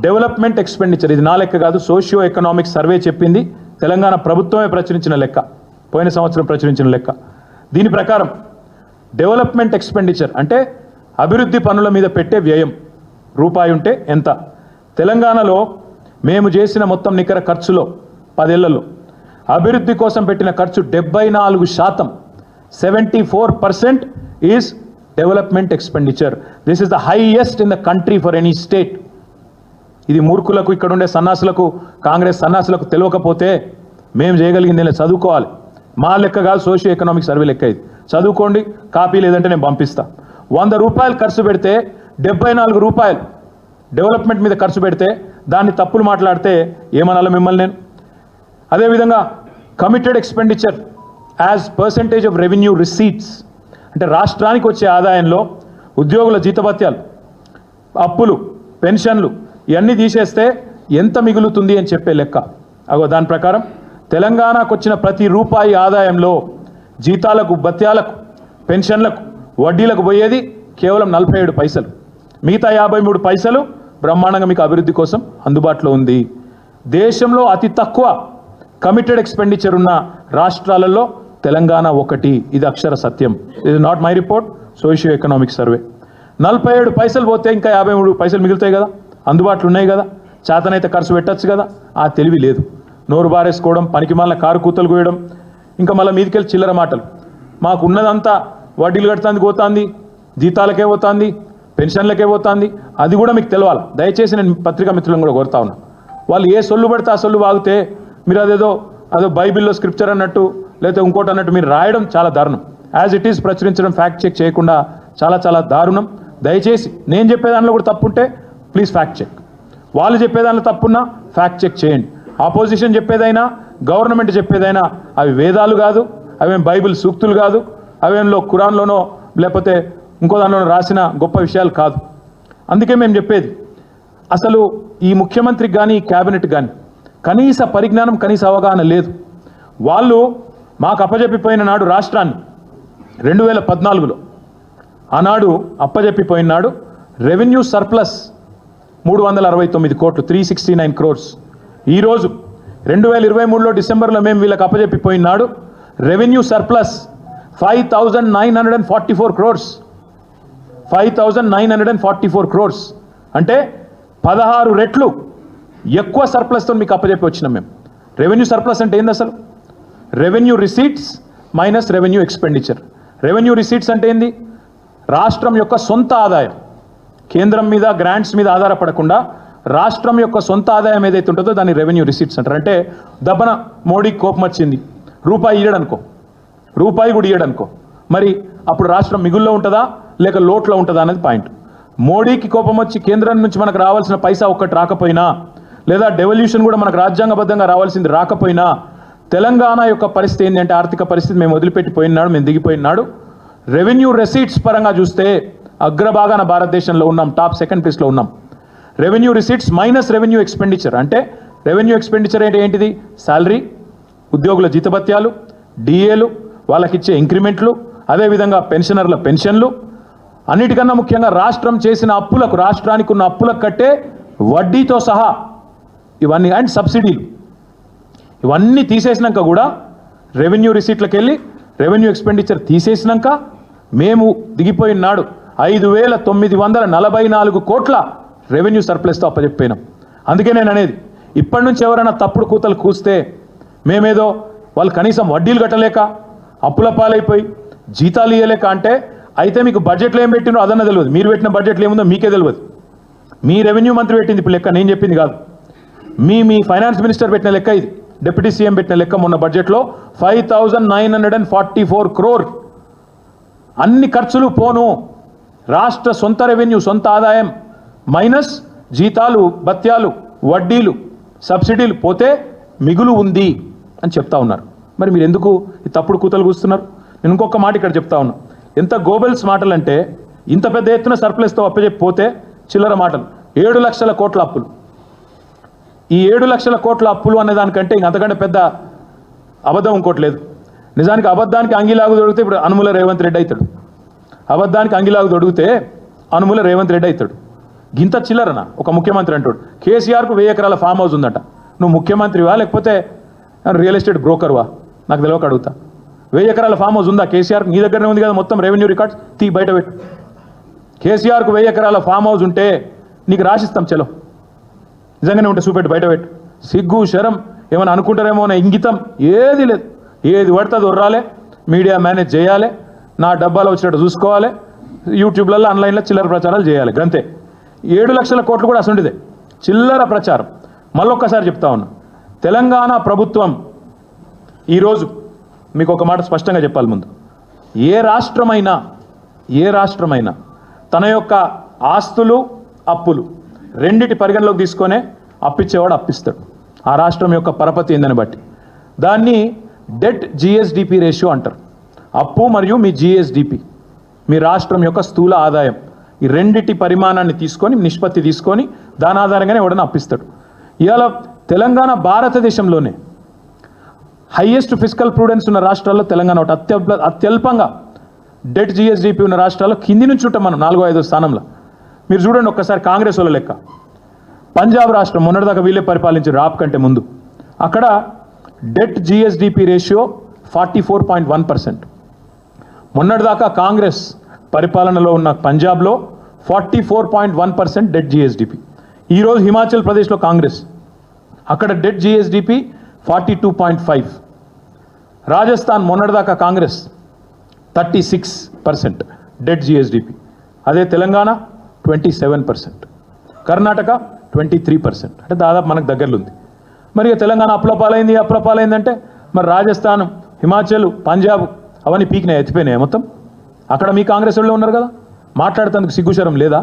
డెవలప్మెంట్ ఎక్స్పెండిచర్, ఇది నా లెక్క కాదు, సోషియో ఎకనామిక్ సర్వే చెప్పింది, తెలంగాణ ప్రభుత్వమే ప్రచురించిన లెక్క, పోయిన సంవత్సరం ప్రచురించిన లెక్క. దీని ప్రకారం డెవలప్మెంట్ ఎక్స్పెండిచర్ అంటే అభివృద్ధి పనుల మీద పెట్టే వ్యయం రూపాయి ఉంటే ఎంత? తెలంగాణలో మేము చేసిన మొత్తం నికర ఖర్చులో 10 ఏళ్లలో అభివృద్ధి కోసం పెట్టిన ఖర్చు 74%, 74% is development expenditure. This is the highest in the country for any state. ఇది మూర్ఖులకు ఇక్కడ ఉండే సన్నాసులకు కాంగ్రెస్ సన్నాసులకు తెలియకపోతే మేము చేయగలిగింది లేదు. చదువుకోవాలి. మా లెక్క కాదు, సోషియో ఎకనామిక్ సర్వే లెక్క ఇది. చదువుకోండి, కాపీ లేదంటే నేను పంపిస్తా. 100 రూపాయలు ఖర్చు పెడితే 74 రూపాయలు డెవలప్మెంట్ మీద ఖర్చు పెడితే దాన్ని తప్పులు మాట్లాడితే ఏమనాలి మిమ్మల్ని నేను? అదేవిధంగా committed expenditure as percentage of revenue receipts అంటే రాష్ట్రానికి వచ్చే ఆదాయంలో ఉద్యోగుల జీతభత్యాలు, అప్పులు, పెన్షన్లు ఇవన్నీ తీసేస్తే ఎంత మిగులుతుంది అని చెప్పే లెక్క. దాని ప్రకారం తెలంగాణకు వచ్చిన ప్రతి రూపాయి ఆదాయంలో జీతాలకు, భత్యాలకు, పెన్షన్లకు, వడ్డీలకు పోయేది కేవలం 47 పైసలు. మిగతా 53 పైసలు బ్రహ్మాండంగా మీకు అభివృద్ధి కోసం అందుబాటులో ఉంది. దేశంలో అతి తక్కువ కమిటెడ్ ఎక్స్పెండిచర్ ఉన్న రాష్ట్రాలలో తెలంగాణ ఒకటి. ఇది అక్షర సత్యం. ఇది not my report, socio economic survey. 47 పైసలు పోతే ఇంకా 53 పైసలు మిగులుతాయి కదా, అందుబాటులో ఉన్నాయి కదా, చేతనైతే ఖర్చు పెట్టచ్చు కదా. ఆ తెలివి లేదు. నోరు బారేసుకోవడం, పనికి మళ్ళీ కారు కూతలు కోయడం, ఇంకా మళ్ళీ మీదికెళ్ళి చిల్లర మాటలు. మాకు ఉన్నదంతా వడ్డీలు కడుతుంది పోతుంది, జీతాలకే పోతుంది, పెన్షన్లకే పోతుంది. అది కూడా మీకు తెలవాలి. దయచేసి నేను పత్రికా మిత్రులను కూడా కోరుతా ఉన్నా. వాళ్ళు ఏ సొల్లు పడితే ఆ సొల్లు వాగితే మీరు అదో బైబిల్లో స్క్రిప్చర్ అన్నట్టు లేకపోతే ఇంకోటి అన్నట్టు మీరు రాయడం చాలా దారుణం. యాజ్ ఇట్ ఈస్ ప్రచురించడం, ఫ్యాక్ట్ చెక్ చేయకుండా చాలా చాలా దారుణం. దయచేసి నేను చెప్పే దానిలో కూడా తప్పుంటే ప్లీజ్ ఫ్యాక్ట్ చెక్. వాళ్ళు చెప్పే దానిలో తప్పున్నా ఫ్యాక్ట్ చెక్ చేయండి. ఆపోజిషన్ చెప్పేదైనా, గవర్నమెంట్ చెప్పేదైనా అవి వేదాలు కాదు, అవేం బైబిల్ సూక్తులు కాదు, అవేంలో ఖురాన్లోనో లేకపోతే ఇంకో దానిలోనో రాసిన గొప్ప విషయాలు కాదు. అందుకే మేము చెప్పేది, అసలు ఈ ముఖ్యమంత్రికి కానీ ఈ క్యాబినెట్ కానీ కనీస పరిజ్ఞానం, కనీస అవగాహన లేదు. వాళ్ళు మాకు అప్పజెప్పిపోయిన నాడు రాష్ట్రాన్ని 2014లో ఆనాడు అప్పజెప్పిపోయిన నాడు రెవెన్యూ సర్ప్లస్ 369 కోట్లు, 369 క్రోర్స్. ఈరోజు 2023లో డిసెంబర్లో మేము వీళ్ళకి అప్పజెప్పిపోయిన నాడు రెవెన్యూ సర్ప్లస్ 5,944 క్రోర్స్. 5,944 క్రోర్స్ అంటే 16 రెట్లు ఎక్కువ సర్ప్లస్తో మీకు అప్పజెప్పి వచ్చినాం మేము. రెవెన్యూ సర్ప్లస్ అంటే ఏంది అసలు? Revenue receipts minus revenue expenditure. Revenue receipts అంటే ఏంది? రాష్ట్రం యొక్క సొంత ఆదాయం, కేంద్రం మీద గ్రాంట్స్ మీద ఆధారపడకుండా రాష్ట్రం యొక్క సొంత ఆదాయం ఏదైతే ఉంటుందో దాన్ని రెవెన్యూ రిసీట్స్ అంటారు. అంటే దబ్బన మోడీకి కోపం వచ్చింది, రూపాయి ఇయ్యడనుకో, రూపాయి కూడా ఇయ్యడనుకో, మరి అప్పుడు రాష్ట్రం మిగుల్లో ఉంటుందా లేక లోట్లో ఉంటుందా అనేది పాయింట్. మోడీకి కోపం వచ్చి కేంద్రం నుంచి మనకు రావాల్సిన పైసా ఒక్కటి రాకపోయినా, లేదా డెవల్యూషన్ కూడా మనకు రాజ్యాంగబద్ధంగా రావాల్సింది రాకపోయినా, తెలంగాణ యొక్క పరిస్థితి ఏంటంటే ఆర్థిక పరిస్థితి మేము వదిలిపెట్టిపోయినాడు, మేము దిగిపోయినాడు. రెవెన్యూ రెసీట్స్ పరంగా చూస్తే అగ్రభాగాన భారతదేశంలో ఉన్నాం, టాప్ 2nd ప్లేస్లో ఉన్నాం. Revenue receipts minus revenue expenditure అంటే రెవెన్యూ ఎక్స్పెండిచర్ అంటే ఏంటిది? శాలరీ, ఉద్యోగుల జీతభత్యాలు, డిఏలు, వాళ్ళకిచ్చే ఇంక్రిమెంట్లు, అదేవిధంగా పెన్షనర్ల పెన్షన్లు, అన్నిటికన్నా ముఖ్యంగా రాష్ట్రం చేసిన అప్పులకు, రాష్ట్రానికి ఉన్న అప్పులకు కట్టే వడ్డీతో సహా ఇవన్నీ, అండ్ సబ్సిడీలు, ఇవన్నీ తీసేసినాక కూడా రెవెన్యూ రిసీట్లకు వెళ్ళి రెవెన్యూ ఎక్స్పెండిచర్ తీసేసినాక మేము దిగిపోయిన నాడు 5,944 కోట్ల రెవెన్యూ సర్ప్లస్తో అప్పచెప్పినాం. అందుకే నేను అనేది, ఇప్పటి నుంచి ఎవరైనా తప్పుడు కూతలు కూస్తే మేమేదో వాళ్ళు కనీసం వడ్డీలు కట్టలేక అప్పుల పాలైపోయి జీతాలు ఇవ్వలేక అంటే, అయితే మీకు బడ్జెట్లో ఏం పెట్టినో అదన్న తెలియదు, మీరు పెట్టిన బడ్జెట్లో ఏముందో మీకే తెలియదు. మీ రెవెన్యూ మంత్రి పెట్టింది ఇప్పుడు లెక్క, నేను చెప్పింది కాదు. మీ ఫైనాన్స్ మినిస్టర్ పెట్టిన లెక్క ఇది, డిప్యూటీ సీఎం పెట్టిన లెక్క మొన్న బడ్జెట్లో 5,944 క్రోర్. అన్ని ఖర్చులు పోను, రాష్ట్ర సొంత రెవెన్యూ, సొంత ఆదాయం మైనస్ జీతాలు, భత్యాలు, వడ్డీలు, సబ్సిడీలు పోతే మిగులు ఉంది అని చెప్తా ఉన్నారు. మరి మీరు ఎందుకు ఈ తప్పుడు కూతలు కూస్తున్నారు? నేను ఇంకొక మాట ఇక్కడ చెప్తా ఉన్నా. ఎంత గోబెల్స్ మాటలు అంటే, ఇంత పెద్ద ఎత్తున సర్ప్లస్తో అప్పచెప్పిపోతే చిల్లర మాటలు. 7 లక్షల కోట్ల అప్పులు. ఈ 7 లక్షల కోట్ల అప్పులు అనే దానికంటే ఇంకంతకంటే పెద్ద అబద్ధం ఇంకోట్లేదు. నిజానికి అబద్ధానికి అంగిలాగు దొరికితే ఇప్పుడు అనుముల రేవంత్ రెడ్డి అవుతాడు. అబద్ధానికి అంగిలాగు దొరికితే అనుముల రేవంత్ రెడ్డి అవుతాడు. గింత చిల్లరనా ఒక ముఖ్యమంత్రి అంటాడు? కేసీఆర్కు 1000 ఎకరాల ఫామ్ హౌస్ ఉందట. నువ్వు ముఖ్యమంత్రివా లేకపోతే రియల్ ఎస్టేట్ బ్రోకర్వా? నాకు తెలియక అడుగుతా. 1000 ఎకరాల ఫామ్ హౌస్ ఉందా కేసీఆర్? నీ దగ్గరనే ఉంది కదా మొత్తం రెవెన్యూ రికార్డ్స్, తీ బయట పెట్టు. కేసీఆర్కు 1000 ఎకరాల ఫామ్ హౌస్ ఉంటే నీకు రాసిస్తాం, చలో నిజంగానే ఉంటే చూపెట్టు, బయట పెట్టు. సిగ్గు శరం ఏమైనా అనుకుంటారేమో అనే ఇంగితం ఏది లేదు. ఏది పడుతుంది ఉర్రాలే, మీడియా మేనేజ్ చేయాలి, నా డబ్బాలో వచ్చినట్టు చూసుకోవాలి, యూట్యూబ్లలో ఆన్లైన్లో చిల్లర ప్రచారాలు చేయాలి, గంతే. 7 లక్షల కోట్లు కూడా అసలుంటిదే. చిల్లర ప్రచారం. మళ్ళొక్కసారి చెప్తా ఉన్నా, తెలంగాణ ప్రభుత్వం ఈరోజు మీకు ఒక మాట స్పష్టంగా చెప్పాలి. ముందు ఏ రాష్ట్రమైనా తన యొక్క ఆస్తులు అప్పులు రెండిటి పరిగణలోకి తీసుకొనే అప్పిచ్చేవాడు అప్పిస్తాడు. ఆ రాష్ట్రం యొక్క పరపతి ఏందని బట్టి దాన్ని డెట్ జిఎస్డిపి రేషియో అంటారు. అప్పు మరియు మీ జిఎస్డిపి, మీ రాష్ట్రం యొక్క స్థూల ఆదాయం, ఈ రెండిటి పరిమాణాన్ని తీసుకొని నిష్పత్తి తీసుకొని దాని ఆధారంగానే ఎవడన్నా అప్పిస్తాడు. ఇవాళ తెలంగాణ భారతదేశంలోనే హైయెస్ట్ ఫిజికల్ ప్రూడెన్స్ ఉన్న రాష్ట్రాల్లో తెలంగాణ ఒకటి. అత్యల్పంగా డెట్ జిఎస్డిపి ఉన్న రాష్ట్రాల్లో కింది నుంచి ఉంటాం మనం 4వ 5వ స్థానంలో. మీరు చూడండి ఒక్కసారి కాంగ్రెస్ వాళ్ళ లెక్క. పంజాబ్ రాష్ట్రం మొన్నటిదాకా వీళ్ళే పరిపాలించి రాప్ కంటే ముందు అక్కడ డెట్ జిఎస్డిపి రేషియో 44.1%. మొన్నటిదాకా కాంగ్రెస్ పరిపాలనలో ఉన్న పంజాబ్లో 44.1% డెట్ జిఎస్డిపి. ఈరోజు హిమాచల్ ప్రదేశ్లో కాంగ్రెస్, అక్కడ డెట్ జిఎస్డిపి 42.5. రాజస్థాన్ మొన్నటిదాకా కాంగ్రెస్ 36% డెట్ జిఎస్డిపి. అదే తెలంగాణ 27%, కర్ణాటక 23%. అంటే దాదాపు మనకు దగ్గరలో ఉంది. మరి తెలంగాణ అప్లపాలైందంటే మరి రాజస్థాన్, హిమాచల్, పంజాబ్ అవన్నీ పీకినాయి, ఎత్తిపోయినాయి మొత్తం. అక్కడ మీ కాంగ్రెస్ వాళ్ళు ఉన్నారు కదా, మాట్లాడుతందుకు సిగ్గుశరం లేదా?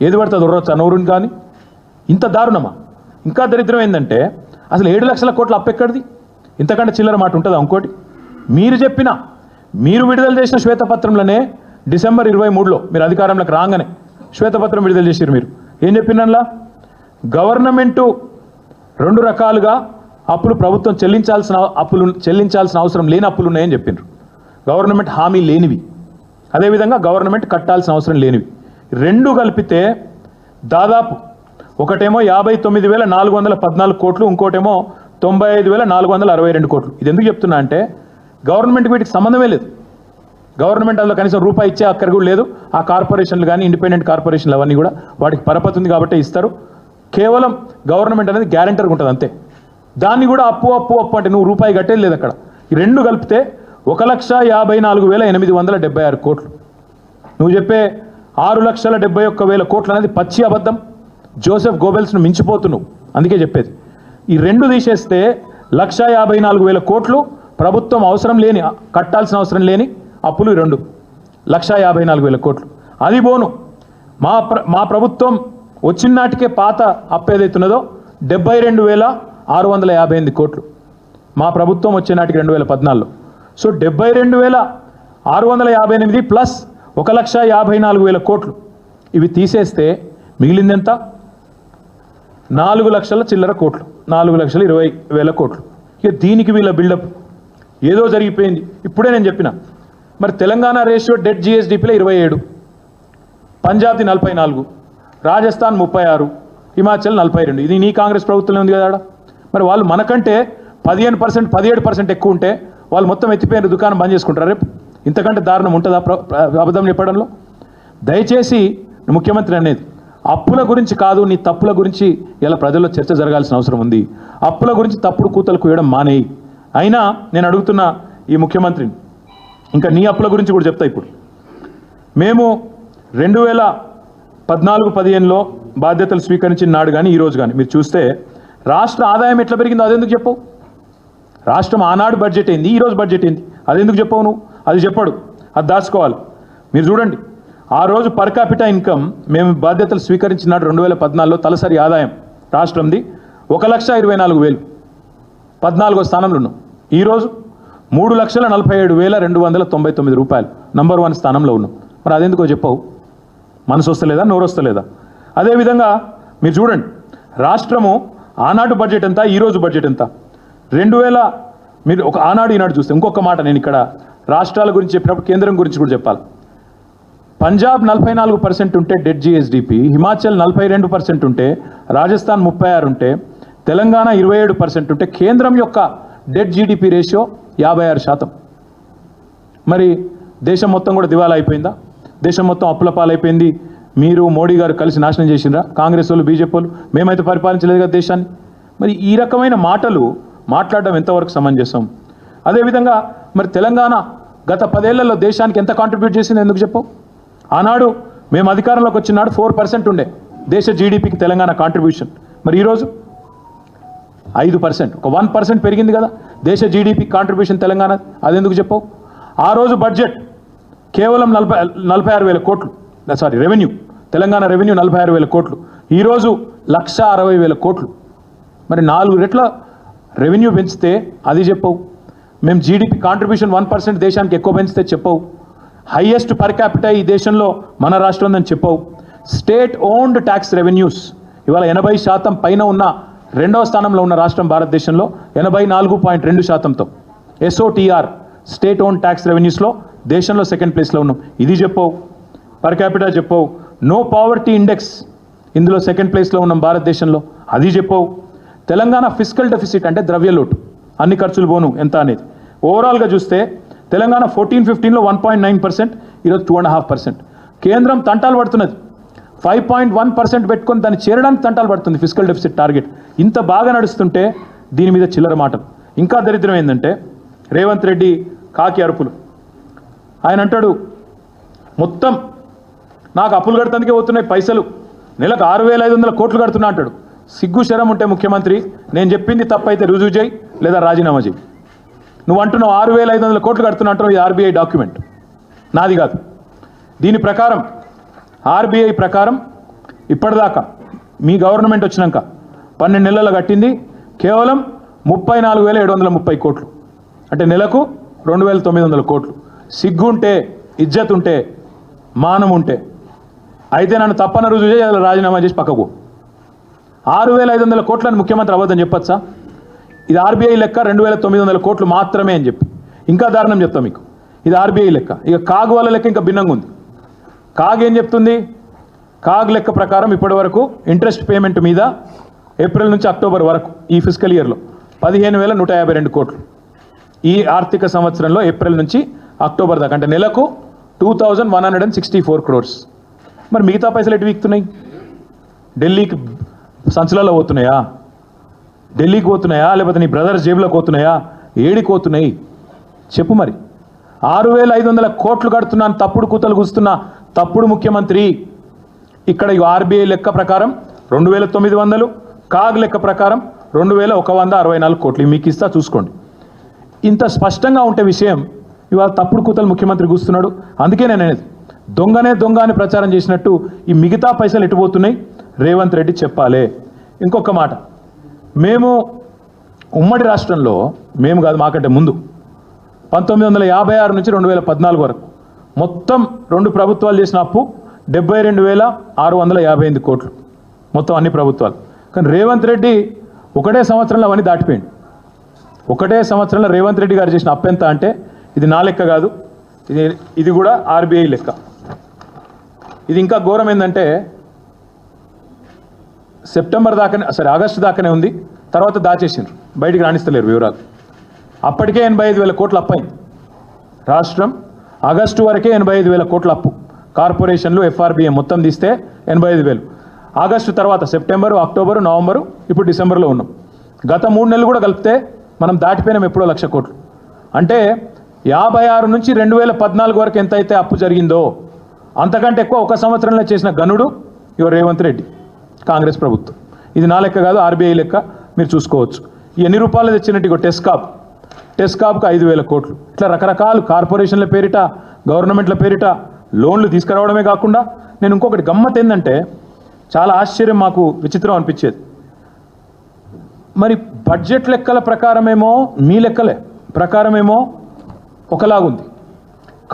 ఏది పడుతుంది ఉర్రొచ్చా నోరుని? కానీ ఇంత దారుణమా? ఇంకా దరిద్రం ఏంటంటే అసలు 7 లక్షల కోట్ల అప్పు ఎక్కడిది? ఇంతకంటే చిల్లర మాట ఉంటుందా? ఇంకోటి, మీరు విడుదల చేసిన శ్వేతపత్రంలోనే డిసెంబర్ 23లో మీరు అధికారంలోకి రాగానే శ్వేతపత్రం విడుదల చేసారు. మీరు ఏం చెప్పినలా? గవర్నమెంటు 2 రకాలుగా అప్పులు ప్రభుత్వం చెల్లించాల్సిన అవసరం లేని అప్పులు ఉన్నాయని చెప్పిండ్రు. గవర్నమెంట్ హామీ లేనివి, అదేవిధంగా గవర్నమెంట్ కట్టాల్సిన అవసరం లేనివి. రెండు కలిపితే దాదాపు ఒకటేమో 59,414 కోట్లు, ఇంకోటేమో 95,462 కోట్లు. ఇది ఎందుకు చెప్తున్నా అంటే గవర్నమెంట్ వీటికి సంబంధమే లేదు. గవర్నమెంట్ అందులో కనీసం రూపాయి ఇచ్చే అక్కర కూడా లేదు. ఆ కార్పొరేషన్లు కానీ ఇండిపెండెంట్ కార్పొరేషన్లు అవన్నీ కూడా వాటికి పరపతి ఉంది కాబట్టి ఇస్తారు. కేవలం గవర్నమెంట్ అనేది గ్యారెంటర్గా ఉంటుంది అంతే. దాన్ని కూడా అప్పు అంటే నువ్వు రూపాయి కట్టేది లేదు అక్కడ. ఈ రెండు కలిపితే 1,54,876 కోట్లు. నువ్వు చెప్పే 6,71,000 కోట్లు అనేది పచ్చి అబద్ధం. జోసెఫ్ గోబెల్స్ను మించిపోతున్నావు, అందుకే చెప్పేది. ఈ రెండు తీసేస్తే 1,54,000 కోట్లు ప్రభుత్వం అవసరం లేని, కట్టాల్సిన అవసరం లేని అప్పులు. ఈ రెండు 1,54,000 కోట్లు. అది పోను మా ప్రభుత్వం వచ్చిన నాటికే పాత అప్పు ఏదైతున్నదో 72,658 కోట్లు మా ప్రభుత్వం వచ్చే నాటికి 2014లో. సో 72,658 ప్లస్ 1,54,000 కోట్లు ఇవి తీసేస్తే మిగిలిందెంత? 4 లక్షల చిల్లర కోట్లు, 4,20,000 కోట్లు. ఇక దీనికి వీళ్ళ బిల్డప్ ఏదో జరిగిపోయింది. ఇప్పుడే నేను చెప్పిన మరి తెలంగాణ రేషియో డెట్ జిఎస్డిపిలో 27, పంజాబ్ది 44, రాజస్థాన్ 36, హిమాచల్ 42. ఇది నీ కాంగ్రెస్ ప్రభుత్వంలో ఉంది కదా. మరి వాళ్ళు మనకంటే 15%, 17% ఎక్కువ ఉంటే వాళ్ళు మొత్తం ఎత్తిపోయిన దుకాణం బంద్ చేసుకుంటారు రేపు. ఇంతకంటే దారుణం ఉంటుందా అబద్ధం చెప్పడంలో? దయచేసి ముఖ్యమంత్రి అనేది అప్పుల గురించి కాదు, నీ తప్పుల గురించి ఇలా ప్రజల్లో చర్చ జరగాల్సిన అవసరం ఉంది. అప్పుల గురించి తప్పుడు కూతలు కూయడం మానేయి. అయినా నేను అడుగుతున్న ఈ ముఖ్యమంత్రిని, ఇంకా నీ అప్పుల గురించి కూడా చెప్తా. ఇప్పుడు మేము 2014-15లో బాధ్యతలు స్వీకరించిన నాడు కానీ ఈరోజు కానీ మీరు చూస్తే రాష్ట్ర ఆదాయం ఎట్లా పెరిగిందో అదెందుకు చెప్పవు? రాష్ట్రం ఆనాడు బడ్జెట్ ఏంది, ఈరోజు బడ్జెట్ ఏంది, అదెందుకు చెప్పవు నువ్వు? అది చెప్పడు, అది దాచుకోవాలి. మీరు చూడండి, ఆ రోజు పర్ క్యాపిటా ఇన్కమ్ మేము బాధ్యతలు స్వీకరించిన నాడు 2014లో తలసరి ఆదాయం రాష్ట్రంది 1,24,000, 14వ స్థానంలో ఉన్నాం. ఈరోజు 3,47,299 రూపాయలు, నంబర్ 1 స్థానంలో ఉన్నాం. మరి అదెందుకో చెప్పవు? మనసు వస్తలేదా, నోరు వస్తలేదా? అదేవిధంగా మీరు చూడండి, రాష్ట్రము ఆనాడు బడ్జెట్ ఎంత, ఈరోజు బడ్జెట్ ఎంత? 2000 మీరు ఒక ఆనాడు ఈనాడు చూస్తే ఇంకొక మాట నేను ఇక్కడ రాష్ట్రాల గురించి చెప్పినప్పుడు కేంద్రం గురించి కూడా చెప్పాలి. పంజాబ్ 44% ఉంటే డెట్ జిఎస్డిపి, హిమాచల్ 42% ఉంటే, రాజస్థాన్ 36 ఉంటే, తెలంగాణ 27% ఉంటే కేంద్రం యొక్క డెట్ జీడిపి రేషియో 56%. మరి దేశం మొత్తం కూడా దివాలా అయిపోయిందా? దేశం మొత్తం అప్పుల పాలైపోయింది. మీరు మోడీ గారు కలిసి నాశనం చేసిండ్రా? కాంగ్రెస్ వాళ్ళు, బీజేపీ వాళ్ళు మేమైతే పరిపాలించలేదు కదా దేశాన్ని. మరి ఈ రకమైన మాటలు మాట్లాడడం ఎంతవరకు సమంజసం? అదేవిధంగా మరి తెలంగాణ గత 10 ఏళ్లలో దేశానికి ఎంత కాంట్రిబ్యూట్ చేసింది ఎందుకు చెప్పవు? ఆనాడు మేము అధికారంలోకి వచ్చినాడు 4% ఉండే దేశ జీడిపికి తెలంగాణ కాంట్రిబ్యూషన్. మరి ఈరోజు 5%, ఒక 1% పెరిగింది కదా దేశ జీడిపి కాంట్రిబ్యూషన్ తెలంగాణ. అదెందుకు చెప్పవు? ఆ రోజు బడ్జెట్ కేవలం 46,000 కోట్లు, సారీ రెవెన్యూ, తెలంగాణ రెవెన్యూ 46,000 కోట్లు, ఈరోజు 1,60,000 కోట్లు. మరి 4 రెట్ల రెవెన్యూ పెంచితే అది చెప్పవు. మేము జీడిపి కాంట్రిబ్యూషన్ 1% దేశానికి ఎక్కువ పెంచితే చెప్పవు. హైయెస్ట్ పర్ క్యాపిటల్ ఈ దేశంలో మన రాష్ట్రం ఉందని చెప్పవు. స్టేట్ ఓన్డ్ ట్యాక్స్ రెవెన్యూస్ ఇవాళ 80% పైన ఉన్న రెండవ స్థానంలో ఉన్న రాష్ట్రం భారతదేశంలో 84.2%తో. SOTR స్టేట్ ఓన్ ట్యాక్స్ రెవెన్యూస్లో దేశంలో సెకండ్ ప్లేస్లో ఉన్నాం. ఇది చెప్పవు. పర్ క్యాపిటల్ చెప్పవు. నో పావర్టీ ఇండెక్స్ ఇందులో సెకండ్ ప్లేస్లో ఉన్నాం భారతదేశంలో. అది చెప్పవు. తెలంగాణ ఫిస్కల్ డెఫిసిట్ అంటే ద్రవ్యలోటు, అన్ని ఖర్చులు పోను ఎంత అనేది ఓవరాల్గా చూస్తే తెలంగాణ 14-15లో 1.9%, ఈరోజు 2.5%. కేంద్రం తంటాలు పడుతున్నది. 5.1% పెట్టుకొని దాన్ని చేరడానికి తంటాలు పడుతుంది ఫిస్కల్ డెఫిసిట్ టార్గెట్. ఇంత బాగా నడుస్తుంటే దీని మీద చిల్లర మాటలు. ఇంకా దరిద్రం ఏంటంటే రేవంత్ రెడ్డి కాకి అరుపులు. ఆయన అంటాడు మొత్తం నాకు అప్పులు కడతానికే పోతున్నాయి పైసలు, నెలకు 6,500 కోట్లు కడుతున్నా అంటాడు. సిగ్గు శరం ఉంటే ముఖ్యమంత్రి, నేను చెప్పింది తప్పైతే రుజువు చేయి లేదా రాజీనామా చేయి. నువ్వు అంటున్నావు 6,500 కోట్లు కడుతున్నా అంటున్నావు. ఇది ఆర్బీఐ డాక్యుమెంట్, నాది కాదు. దీని ప్రకారం ఆర్బీఐ ప్రకారం ఇప్పటిదాకా మీ గవర్నమెంట్ వచ్చినాక 12 నెలల్లో కట్టింది కేవలం 34,730 కోట్లు, అంటే నెలకు 2,900 కోట్లు. సిగ్గుంటే, ఇజ్జత్ ఉంటే, మానం ఉంటే అయితే నన్ను తప్పన రుజువు చేసి అలా రాజీనామా చేసి పక్కకు. 6,500 కోట్లని ముఖ్యమంత్రి అబద్ధం చెప్పచ్చా? ఇది ఆర్బీఐ లెక్క 2,900 కోట్లు మాత్రమే అని చెప్పి. ఇంకా దారుణం చెప్తా మీకు, ఇది ఆర్బీఐ లెక్క. ఇక కాగ్ వాళ్ళ లెక్క ఇంకా భిన్నంగా ఉంది. కాగ్ ఏం చెప్తుంది? కాగ్ లెక్క ప్రకారం ఇప్పటి వరకు ఇంట్రెస్ట్ పేమెంట్ మీద ఏప్రిల్ నుంచి అక్టోబర్ వరకు ఈ ఫిజికల్ ఇయర్లో 15,152 కోట్లు. ఈ ఆర్థిక సంవత్సరంలో ఏప్రిల్ నుంచి అక్టోబర్ దాకా అంటే నెలకు 2,164 crores. మరి మిగతా పైసలు ఎటు వీక్తున్నాయి? ఢిల్లీకి సంచులలో పోతున్నాయా? ఢిల్లీకి పోతున్నాయా లేకపోతే నీ బ్రదర్స్ జేబులోకి పోతున్నాయా? ఏడికి పోతున్నాయి చెప్పు. మరి 6,500 కోట్లు కడుతున్నాను తప్పుడు కూతలు కూస్తున్న తప్పుడు ముఖ్యమంత్రి. ఇక్కడ ఆర్బీఐ లెక్క ప్రకారం 2,900, కాగ్ లెక్క ప్రకారం 2,164 కోట్లు. మీకు ఇస్తా చూసుకోండి. ఇంత స్పష్టంగా ఉంటే విషయం ఇవాళ తప్పుడు కూతలు ముఖ్యమంత్రి కూస్తున్నాడు. అందుకే నేను అనేది దొంగనే దొంగ అని ప్రచారం చేసినట్టు ఈ మిగతా పైసలు ఎటుపోతున్నాయి రేవంత్ రెడ్డి చెప్పాలి. ఇంకొక మాట, మేము ఉమ్మడి రాష్ట్రంలో, మేము కాదు మాకంటే ముందు 1956 నుంచి 2014 వరకు మొత్తం 2 ప్రభుత్వాలు చేసిన అప్పు 72,658 కోట్లు మొత్తం అన్ని ప్రభుత్వాలు. కానీ రేవంత్ రెడ్డి ఒకటే సంవత్సరంలో అవన్నీ దాటిపోయింది. ఒకటే సంవత్సరంలో రేవంత్ రెడ్డి గారు చేసిన అప్పు ఎంత అంటే ఇది నా లెక్క కాదు, ఇది కూడా ఆర్బీఐ లెక్క. ఇది ఇంకా ఘోరం ఏంటంటే సెప్టెంబర్ దాకానే, సరే ఆగస్టు దాకానే ఉంది, తర్వాత దాచేసిండ్రు, బయటికి రాణిస్తలేరు వివరాలు. అప్పటికే 85,000 కోట్ల అప్పు అయింది రాష్ట్రం. ఆగస్టు వరకే 85,000 కోట్ల అప్పు. కార్పొరేషన్లు ఎఫ్ఆర్బిఎం మొత్తం తీస్తే 85,000. ఆగస్టు తర్వాత సెప్టెంబరు, అక్టోబరు, నవంబరు, ఇప్పుడు డిసెంబర్లో ఉన్నాం. గత 3 నెలలు కూడా కలిపితే మనం దాటిపోయినాం ఎప్పుడో 1,00,000 కోట్లు. అంటే 56 నుంచి 2014 వరకు ఎంత అయితే అప్పు జరిగిందో అంతకంటే ఎక్కువ ఒక సంవత్సరంలో చేసిన గనుడు రేవంత్ రెడ్డి, కాంగ్రెస్ ప్రభుత్వం. ఇది నా లెక్క కాదు, ఆర్బీఐ లెక్క, మీరు చూసుకోవచ్చు. ఎన్ని రూపాయలు తెచ్చినట్టు టెస్కాప్కు 5,000 కోట్లు. ఇట్లా రకరకాల కార్పొరేషన్ల పేరిట, గవర్నమెంట్ల పేరిట లోన్లు తీసుకురావడమే కాకుండా, నేను ఇంకొకటి గమ్మత్ ఏంటంటే చాలా ఆశ్చర్యం, మాకు విచిత్రం అనిపించేది. మరి బడ్జెట్ లెక్కల ప్రకారమేమో, మీ లెక్కలే ప్రకారమేమో ఒకలాగుంది,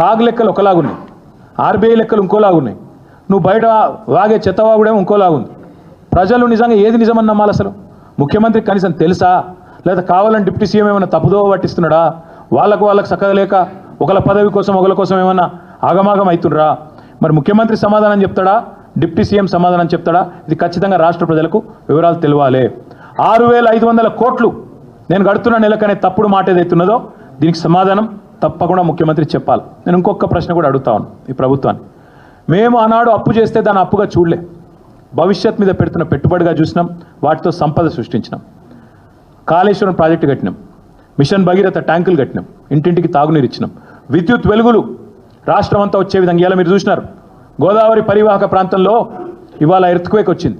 కాగ్ లెక్కలు ఒకలాగున్నాయి, ఆర్బీఐ లెక్కలు ఇంకోలాగున్నాయి, నువ్వు బయట వాగే చెత్తవాగుడేమో ఇంకోలాగుంది. ప్రజలు నిజంగా ఏది నిజమని నమ్మాలి అసలు? ముఖ్యమంత్రికి కనీసం తెలుసా? లేదా కావాలని డిప్యూటీ సీఎం ఏమైనా తప్పుదోవ పట్టిస్తున్నాడా? వాళ్ళకు చక్కగా లేక ఒకళ్ళ పదవి కోసం ఒకళ్ళ కోసం ఏమన్నా ఆగమాగం అవుతుండ్రా? మరి ముఖ్యమంత్రి సమాధానం చెప్తాడా, డిప్యూటీ సీఎం సమాధానం చెప్తాడా? ఇది ఖచ్చితంగా రాష్ట్ర ప్రజలకు వివరాలు తెలియాలి. 6,500 కోట్లు నేను కడుతున్న నెలకనే తప్పుడు మాట ఏదైతున్నదో దీనికి సమాధానం తప్పకుండా ముఖ్యమంత్రి చెప్పాలి. నేను ఇంకొక ప్రశ్న కూడా అడుగుతా ఉన్నాను ఈ ప్రభుత్వాన్ని. మేము ఆనాడు అప్పు చేస్తే దాన్ని అప్పుగా చూడలే, భవిష్యత్ మీద పెడుతున్న పెట్టుబడిగా చూసినాం, వాటితో సంపద సృష్టించినాం. కాళేశ్వరం ప్రాజెక్టు కట్టినాం, మిషన్ భగీరథ ట్యాంకులు కట్టినాం, ఇంటింటికి తాగునీరు ఇచ్చినాం, విద్యుత్ వెలుగులు రాష్ట్రం అంతా వచ్చే విధంగా ఇలా మీరు చూసినారు. గోదావరి పరివాహక ప్రాంతంలో ఇవాళ ఎర్త్క్వేక్ వచ్చింది.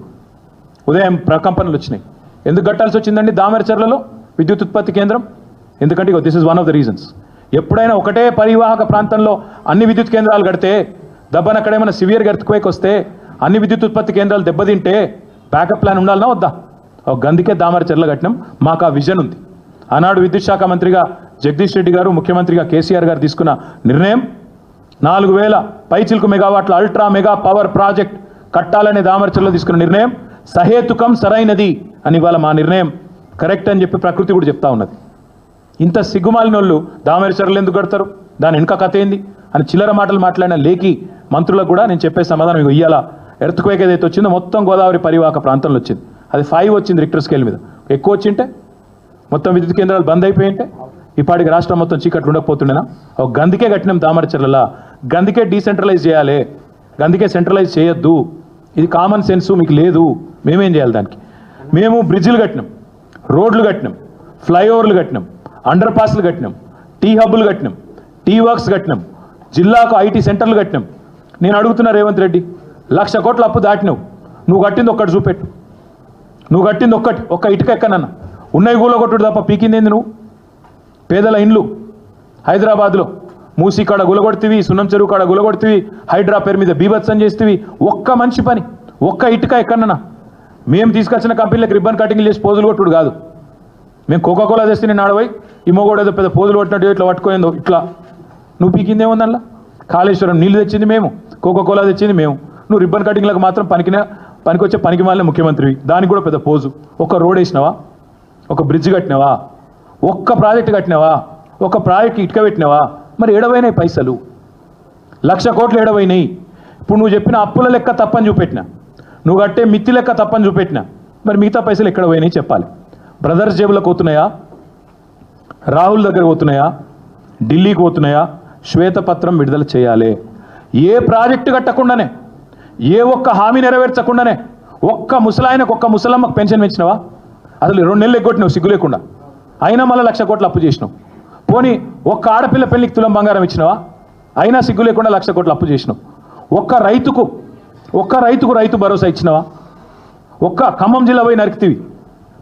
ఉదయం ప్రకంపనలు వచ్చినాయి. ఎందుకు కట్టాల్సి వచ్చిందండి దామెరచర్లలో విద్యుత్ ఉత్పత్తి కేంద్రం? ఎందుకంటే this is one of the reasons. ఎప్పుడైనా ఒకటే పరివాహక ప్రాంతంలో అన్ని విద్యుత్ కేంద్రాలు కడితే దబ్బన అక్కడేమైనా సివియర్ ఎర్త్క్వేక్ వస్తే అన్ని విద్యుత్ ఉత్పత్తి కేంద్రాలు దెబ్బతింటే బ్యాకప్ ప్లాన్ ఉండాలన్నా వద్దా? ఒక గందుకే దామెరచర్ల కట్టినాం. మాకు ఆ విజన్ ఉంది. ఆనాడు విద్యుత్ శాఖ మంత్రిగా జగదీష్ రెడ్డి గారు, ముఖ్యమంత్రిగా కేసీఆర్ గారు తీసుకున్న నిర్ణయం 4000 పైచిల్కు మెగావాట్ల అల్ట్రా మెగా పవర్ ప్రాజెక్ట్ కట్టాలనే దామెరచర్లో తీసుకున్న నిర్ణయం సహేతుకం, సరైనది అని ఇవాళ మా నిర్ణయం కరెక్ట్ అని చెప్పి ప్రకృతి కూడా చెప్తా ఉన్నది. ఇంత సిగ్గుమాలిన వాళ్ళు దామెరచర్లు ఎందుకు కడతారు, దాని వెనుక కథ ఏంది అని చిల్లర మాటలు మాట్లాడిన లేఖి మంత్రులకు కూడా నేను చెప్పే సమాధానం మీకు ఇయ్యాల. ఎర్త్క్వేక్ ఏదైతే వచ్చిందో మొత్తం గోదావరి పరివాహక ప్రాంతంలో వచ్చింది. అది 5 వచ్చింది రిక్టర్ స్కేల్ మీద. ఎక్కువ వచ్చింటే మొత్తం విద్యుత్ కేంద్రాలు బంద్ అయిపోయింటే ఇప్పటికి రాష్ట్రం మొత్తం చీకట్లు ఉండకపోతుండేనా? ఒక గందుకే కట్టినాం దామెరచర్లలో. గందుకే డీసెంట్రలైజ్ చేయాలి, గందుకే సెంట్రలైజ్ చేయొద్దు. ఇది కామన్ సెన్సు మీకు లేదు. మేమేం చేయాలి దానికి? మేము బ్రిడ్జిలు కట్టినాం, రోడ్లు కట్టినాం, ఫ్లైఓవర్లు కట్టినాం, అండర్ పాస్లు కట్టినాం, టీ హబ్బులు కట్టినాం, టీ వర్క్స్ కట్టినాం, జిల్లాకు ఐటీ సెంటర్లు కట్టినాం. నేను అడుగుతున్నా రేవంత్ రెడ్డి, 1,00,000 కోట్ల అప్పు దాటినావు, నువ్వు కట్టింది ఒక్కటి చూపెట్టు. నువ్వు కట్టింది ఒక్క ఇటుక ఎక్కనన్నా ఉన్నాయి గూలో కొట్టుడు తప్ప పీకిందేంది నువ్వు? పేదల ఇండ్లు హైదరాబాద్లో మూసీ కాడ గులగొడుతీవి, సున్నం చెరువు కాడ గులగొడుతీవి, హైడ్రా పేరు మీద బీభత్సం చేస్తేవి. ఒక్క మంచి పని, ఒక్క ఇటుక ఎక్కడన్నా? మేము తీసుకొచ్చిన కంపెనీలకు రిబ్బన్ కటింగ్ చేసి పోజులు కొట్టుడు కాదు. మేము కోకాకోలా తెస్తే నేను ఆడపోయి ఈ మొగోడు ఏదో పెద్ద పోజులు కొట్టినట్టు ఇట్లా పట్టుకోయిందో ఇట్లా. నువ్వు పీకిందేముంది అందులో? కాళేశ్వరం నీళ్ళు తెచ్చింది మేము, కోకాకోలా తెచ్చింది మేము. నువ్వు రిబ్బన్ కటింగ్లకు మాత్రం పనికొచ్చే పనికి మాలిన ముఖ్యమంత్రివి. దానికి కూడా పెద్ద పోజు. ఒక రోడ్ వేసినావా? ఒక బ్రిడ్జ్ కట్టినావా? ఒక్క ప్రాజెక్టు కట్టినావా? ఒక ప్రాజెక్టు ఇటుక పెట్టినావా? మరి ఏడవైనాయి పైసలు? 1,00,000 కోట్లు ఏడవైనాయి. ఇప్పుడు నువ్వు చెప్పిన అప్పుల లెక్క తప్పని చూపెట్టినా, నువ్వు కట్టే మిత్తి లెక్క తప్పని చూపెట్టినా, మరి మిగతా పైసలు ఎక్కడ పోయినాయి చెప్పాలి. బ్రదర్స్ జేబులకు పోతున్నాయా? రాహుల్ దగ్గర పోతున్నాయా? ఢిల్లీకి పోతున్నాయా? శ్వేతపత్రం విడుదల చేయాలి. ఏ ప్రాజెక్టు కట్టకుండానే, ఏ ఒక్క హామీ నెరవేర్చకుండానే ఒక్క ముసలాయనకు, ఒక్క ముసలమ్మకు పెన్షన్ పెంచినావా? అసలు 2 నెలలు ఎగ్గొట్టినావు సిగ్గు లేకుండా. అయినా మళ్ళీ 1,00,000 కోట్లు అప్పు చేసినావు. పోనీ ఒక్క ఆడపిల్ల పెళ్లికి తులం బంగారం ఇచ్చినావా? అయినా సిగ్గు లేకుండా 1,00,000 కోట్లు అప్పు చేసినావు. ఒక్క రైతుకు రైతు భరోసా ఇచ్చినావా? ఒక్క ఖమ్మం జిల్లా పోయి నరికితివి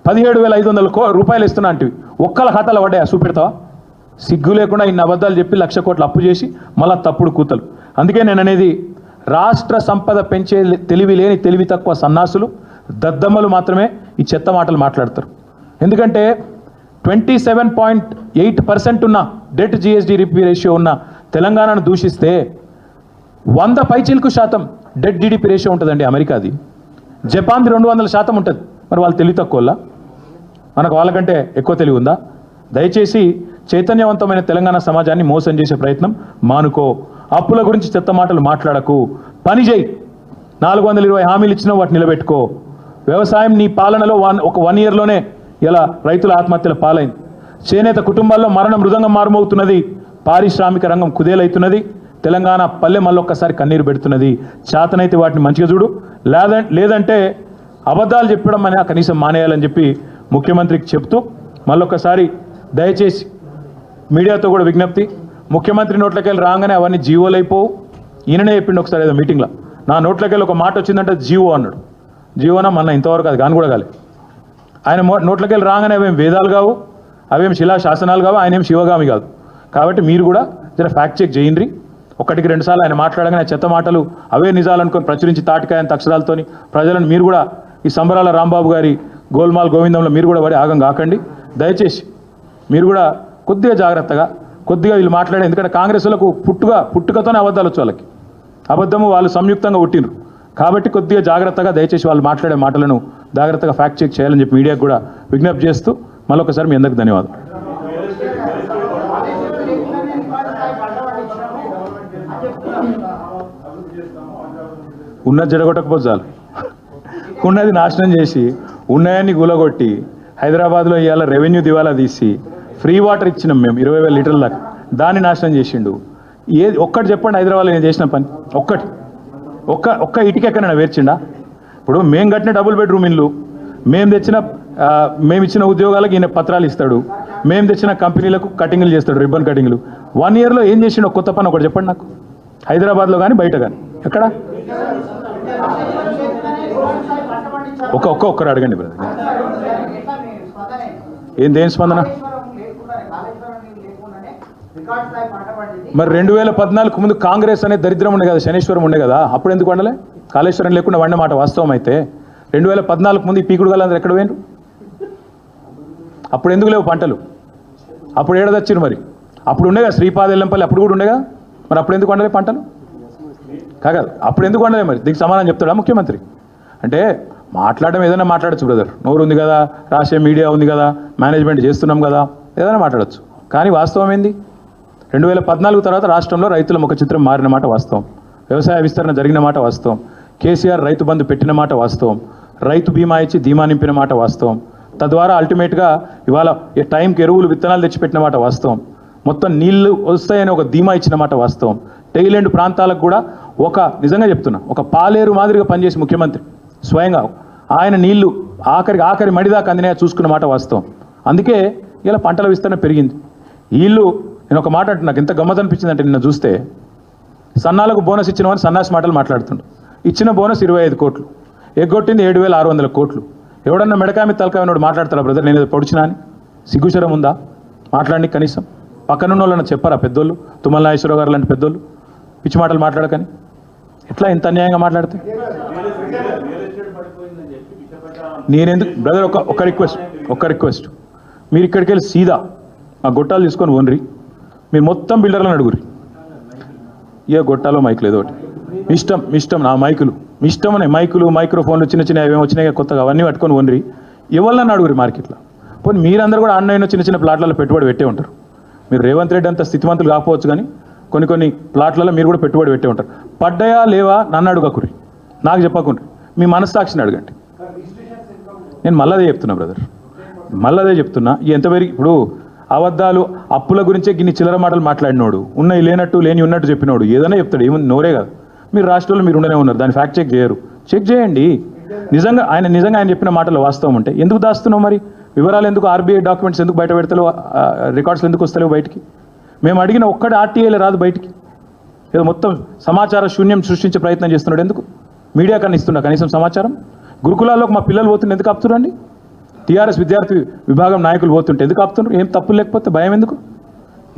17,500 రూపాయలు ఇస్తున్నా అంటివి. ఒక్కల ఖాతాలో పడ్డాయా? చూపెడతావా? సిగ్గు లేకుండా ఇన్ని అబద్ధాలు చెప్పి 1,00,000 కోట్లు అప్పు చేసి మళ్ళీ తప్పుడు కూతలు. అందుకే నేను అనేది, రాష్ట్ర సంపద పెంచే తెలివి లేని, తెలివి తక్కువ సన్నాసులు, దద్దమ్మలు మాత్రమే ఈ చెత్త మాటలు మాట్లాడతారు. ఎందుకంటే 27.8% ఉన్న డెట్ GSDP రేషియో ఉన్న తెలంగాణను దూషిస్తే 100 పైచిల్కు శాతం డెట్ GDP రేషియో ఉంటుందండి అమెరికాది. జపాన్ది 200% ఉంటుంది. మరి వాళ్ళు తెలివి తక్కువ, మనకు వాళ్ళకంటే ఎక్కువ తెలివి ఉందా? దయచేసి చైతన్యవంతమైన తెలంగాణ సమాజాన్ని మోసం చేసే ప్రయత్నం మానుకో. అప్పుల గురించి చెత్త మాటలు మాట్లాడకు. పని చేయి. 420 హామీలు ఇచ్చినావు, వాటిని నిలబెట్టుకో. వ్యవసాయం నీ పాలనలో ఒక 1 ఇయర్లోనే ఇలా రైతుల ఆత్మహత్యల పాలైంది. చేనేత కుటుంబాల్లో మరణ మృదంగం మారుమవుతున్నది. పారిశ్రామిక రంగం కుదేలవుతున్నది. తెలంగాణ పల్లె మళ్ళొక్కసారి కన్నీరు పెడుతున్నది. చేతనైతే వాటిని మంచిగా చూడు, లేదంటే అబద్ధాలు చెప్పడం అనే కనీసం మానేయాలని చెప్పి ముఖ్యమంత్రికి చెప్తూ, మళ్ళొక్కసారి దయచేసి మీడియాతో కూడా విజ్ఞప్తి, ముఖ్యమంత్రి నోట్లకెళ్ళి రాగానే అవన్నీ జీవోలు అయిపోవు. ఈయననే చెప్పిండు ఒకసారి ఏదో మీటింగ్లో, నా నోట్లకెళ్ళి ఒక మాట వచ్చిందంటే జీవో అన్నాడు. జీవోనా మొన్న ఇంతవరకు అది కాని కూడా కాలేదు. ఆయన నోట్లకెళ్ళి రాగానే అవేం వేదాలు కావు, అవేం శిలా శాసనాలు కావు, ఆయన ఏం శివగామి కాదు. కాబట్టి మీరు కూడా జర ఫ్యాక్ట్ చెక్ చేయండి. 1-2 సార్లు ఆయన మాట్లాడగానే చెత్త మాటలు అవే నిజాలు అనుకొని ప్రచురించి తాటికాయంత అక్షరాలతోని ప్రజలను మీరు కూడా ఈ సంబరాల రాంబాబు గారి గోల్మాల్ గోవిందంలో మీరు కూడా పడి ఆగం కాకండి. దయచేసి మీరు కూడా కొద్దిగా జాగ్రత్తగా, కొద్దిగా వీళ్ళు మాట్లాడే, ఎందుకంటే కాంగ్రెస్లకు పుట్టుకతోనే అబద్ధాలు వచ్చి వాళ్ళకి అబద్ధము వాళ్ళు సంయుక్తంగా పుట్టినరు. కాబట్టి కొద్దిగా జాగ్రత్తగా దయచేసి వాళ్ళు మాట్లాడే మాటలను జాగ్రత్తగా ఫ్యాక్ట్ చెక్ చేయాలని చెప్పి మీడియాకు కూడా విజ్ఞప్తి చేస్తూ మళ్ళొకసారి మీ అందరికి ధన్యవాదాలు. ఉన్నది జడగొట్టకపోతే చాలు, ఉన్నది నాశనం చేసి ఉన్నాయన్ని గులగొట్టి హైదరాబాద్లో ఇవాళ రెవెన్యూ దివాలా తీసి ఫ్రీ వాటర్ ఇచ్చినాం మేము 20,000 లీటర్ల దాకా, దాన్ని నాశనం చేసిండు. ఒక్కటి చెప్పండి హైదరాబాద్లో నేను చేసిన పని ఒక్క ఇటుకెక్కనైనా వేర్చిండా? ఇప్పుడు మేము కట్టిన డబుల్ బెడ్రూమ్ ఇల్లు, మేము ఇచ్చిన ఉద్యోగాలకు ఈయన పత్రాలు ఇస్తాడు, మేము తెచ్చిన కంపెనీలకు కటింగ్లు చేస్తాడు, రిబ్బన్ కటింగ్లు. 1 ఇయర్లో ఏం చేసిండో కొత్త పని ఒకటి చెప్పండి నాకు. హైదరాబాద్లో కానీ బయట కానీ ఎక్కడ? ఒక్కరు అడగండి బ్రదర్. దేని స్పందన? మరి 2014 ముందు కాంగ్రెస్ అనే దరిద్రం ఉండే కదా, శనేశ్వరం ఉండే కదా, అప్పుడు ఎందుకు వండలే? కాళేశ్వరం లేకుండా వండే మాట వాస్తవం అయితే 2014 ముందు ఈ పీకుడు వాళ్ళందరూ ఎక్కడ పోయినారు? అప్పుడు ఎందుకు లేవు పంటలు? అప్పుడు ఏడదచ్చారు మరి? అప్పుడు ఉండేగా శ్రీపాద ఎల్లంపల్లి, అప్పుడు కూడా ఉండేగా, మరి అప్పుడు ఎందుకు వండలే పంటలు? కాదు, అప్పుడు ఎందుకు వండలే? మరి దీనికి సమాధానం చెప్తాడా ముఖ్యమంత్రి? అంటే మాట్లాడడం ఏదైనా మాట్లాడచ్చు బ్రదర్, నోరు ఉంది కదా, రాసే మీడియా ఉంది కదా, మేనేజ్మెంట్ చేస్తున్నాం కదా, ఏదైనా మాట్లాడచ్చు. కానీ వాస్తవం ఏంది? 2014 తర్వాత రాష్ట్రంలో రైతుల ముఖ చిత్రం మారిన మాట వాస్తవం, వ్యవసాయ విస్తరణ జరిగిన మాట వాస్తవం, కేసీఆర్ రైతు బంధు పెట్టిన మాట వాస్తవం, రైతు బీమా ఇచ్చి ధీమా నింపిన మాట వాస్తవం, తద్వారా అల్టిమేట్గా ఇవాళ టైంకి ఎరువులు విత్తనాలు తెచ్చిపెట్టిన మాట వాస్తవం, మొత్తం నీళ్లు వస్తాయని ఒక ధీమా ఇచ్చిన మాట వాస్తవం, టైలెండ్ ప్రాంతాలకు కూడా ఒక నిజంగా చెప్తున్నా ఒక పాలేరు మాదిరిగా పనిచేసి ముఖ్యమంత్రి స్వయంగా ఆయన నీళ్లు ఆఖరి మడిదాకా అందినా చూసుకున్న మాట వాస్తవం. అందుకే ఇలా పంటల విస్తరణ పెరిగింది. వీళ్ళు నేను ఒక మాట అంటే నాకు ఎంత గమ్మత్ అనిపించిందంటే, నిన్న చూస్తే సన్నాలకు బోనస్ ఇచ్చినవని సన్నాసి మాటలు మాట్లాడుతుండు. ఇచ్చిన బోనస్ 25 కోట్లు, ఎగ్గొట్టింది 7,600 కోట్లు. ఎవడన్నా మెడకామి తలకాయనోడు మాట్లాడతారా బ్రదర్ నేను ఏదో పొడిచినా అని? సిగ్గుశరం ఉందా మాట్లాడి? కనీసం పక్కనున్న వాళ్ళని చెప్పారా పెద్దోళ్ళు, తుమ్మల నాగేశ్వరరావు గారు లాంటి పెద్దోళ్ళు పిచ్చి మాటలు మాట్లాడకని? ఎట్లా ఇంత అన్యాయంగా మాట్లాడితే? నేనెందుకు బ్రదర్, ఒక్క రిక్వెస్ట్, మీరు ఇక్కడికి వెళ్ళి సీదా ఆ గొట్టాలు తీసుకొని ఓన్రి, మీరు మొత్తం బిల్డర్లను అడుగురి, ఏ గొట్టాలో మైక్ లేదు ఒకటి ఇష్టం నా మైకులు ఇష్టమనే మైక్రోఫోన్లు చిన్న ఏమేమి వచ్చినాయి కొత్తగా, అవన్నీ పట్టుకొని ఓన్రి, ఎవరినన్నా అడుగురి మార్కెట్లో. పోనీ మీరందరూ కూడా ఆన్లైన్లో చిన్న ప్లాట్లలో పెట్టుబడి పెట్టే ఉంటారు. మీరు రేవంత్ రెడ్డి అంత స్థితివంతులు కాకపోవచ్చు కానీ కొన్ని ప్లాట్లలో మీరు కూడా పెట్టుబడి పెట్టే ఉంటారు. పడ్డాయా లేవా నన్ను అడుగకురి, నాకు చెప్పకుండ్రి, మీ మనస్సాక్షిని అడగండి. నేను మళ్ళదే చెప్తున్నా బ్రదర్, మళ్ళదే చెప్తున్నా. ఎంత పెరిగి ఇప్పుడు అబద్ధాలు అప్పుల గురించే గిన్ని చిల్లర మాటలు మాట్లాడినోడు, ఉన్నాయి లేనట్టు లేని ఉన్నట్టు చెప్పినోడు ఏదైనా చెప్తాడు, ఏముంది నోరే కదా. మీరు రాష్ట్రంలో మీరు ఉండనే ఉన్నారు, దాన్ని ఫ్యాక్ట్ చెక్ చేయరు. చెక్ చేయండి. నిజంగా ఆయన చెప్పిన మాటలు వాస్తవం ఉంటే ఎందుకు దాస్తున్నావు? మరి వివరాలు ఎందుకు? ఆర్బీఐ డాక్యుమెంట్స్ ఎందుకు బయట పెడతలేవు? రికార్డ్స్ ఎందుకు వస్తలేవు బయటికి? మేము అడిగిన ఒక్కటి ఆర్టీఐలే రాదు బయటికి. ఏదో మొత్తం సమాచార శూన్యం సృష్టించే ప్రయత్నం చేస్తున్నాడు. ఎందుకు? మీడియా కన్నా ఇస్తున్నా కనీసం సమాచారం? గురుకులాల్లోకి మా పిల్లలు పోతుంటే ఎందుకు ఆపుతున్నారండి? టీఆర్ఎస్ విద్యార్థి విభాగం నాయకులు పోతుంటే ఎందుకు ఆపుతున్నారు? ఏం తప్పు లేకపోతే భయం ఎందుకు?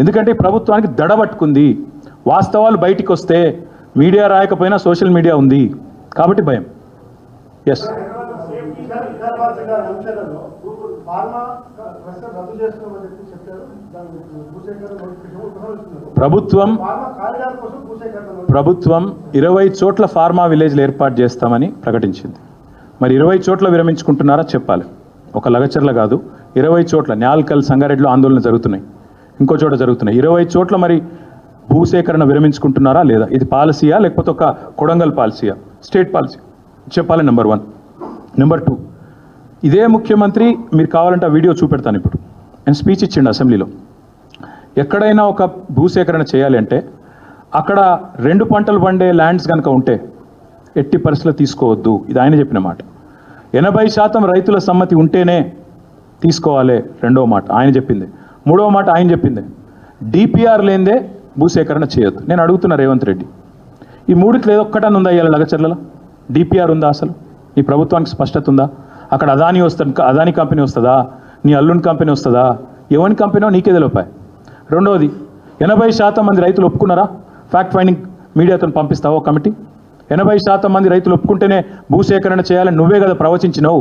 ఎందుకంటే ప్రభుత్వానికి దడబట్టుకుంది. వాస్తవాలు బయటికి వస్తే మీడియా రాయకపోయినా సోషల్ మీడియా ఉంది కాబట్టి భయం. ఎస్, ప్రభుత్వం 20 చోట్ల ఫార్మా విలేజ్లు ఏర్పాటు చేస్తామని ప్రకటించింది. మరి 20 చోట్ల విరమించుకుంటున్నారా చెప్పాలి. ఒక లగచర్ల కాదు, 20 చోట్ల. న్యాల్కల్ సంగారెడ్డిలో ఆందోళన జరుగుతున్నాయి, ఇంకో చోట జరుగుతున్నాయి. 20 చోట్ల మరి భూసేకరణ విరమించుకుంటున్నారా లేదా? ఇది పాలసీయా లేకపోతే ఒక కొడంగల్ పాలసీయా, స్టేట్ పాలసీ చెప్పాలి. నెంబర్ 1. నెంబర్ 2, ఇదే ముఖ్యమంత్రి మీరు కావాలంటే ఆ వీడియో చూపెడతాను. ఇప్పుడు నేను స్పీచ్ ఇచ్చిండు అసెంబ్లీలో. ఎక్కడైనా ఒక భూసేకరణ చేయాలి అంటే అక్కడ 2 పంటలు పండే ల్యాండ్స్ కనుక ఉంటే ఎట్టి పరిస్థితుల్లో తీసుకోవద్దు. ఇది ఆయన చెప్పిన మాట. 80% రైతుల సమ్మతి ఉంటేనే తీసుకోవాలి. రెండవ మాట ఆయన చెప్పింది. మూడవ మాట ఆయన చెప్పింది, డిపిఆర్ లేనిదే భూసేకరణ చేయొద్దు. నేను అడుగుతున్నా రేవంత్ రెడ్డి, ఈ మూడిట్లో ఏదో ఒక్కటని ఉందా ఇవాళ లగచర్లలో? డిపిఆర్ ఉందా అసలు? ఈ ప్రభుత్వానికి స్పష్టత ఉందా? అక్కడ అదానీ కంపెనీ వస్తుందా? నీ అల్లుని కంపెనీ వస్తుందా? ఎవరి కంపెనో నీకే తెలిపాయి. రెండవది, 80% మంది రైతులు ఒప్పుకున్నారా? ఫ్యాక్ట్ ఫైండింగ్ మీడియాతో పంపిస్తావో కమిటీ? 80% మంది రైతులు ఒప్పుకుంటేనే భూసేకరణ చేయాలని నువ్వే కదా ప్రవచించినావు.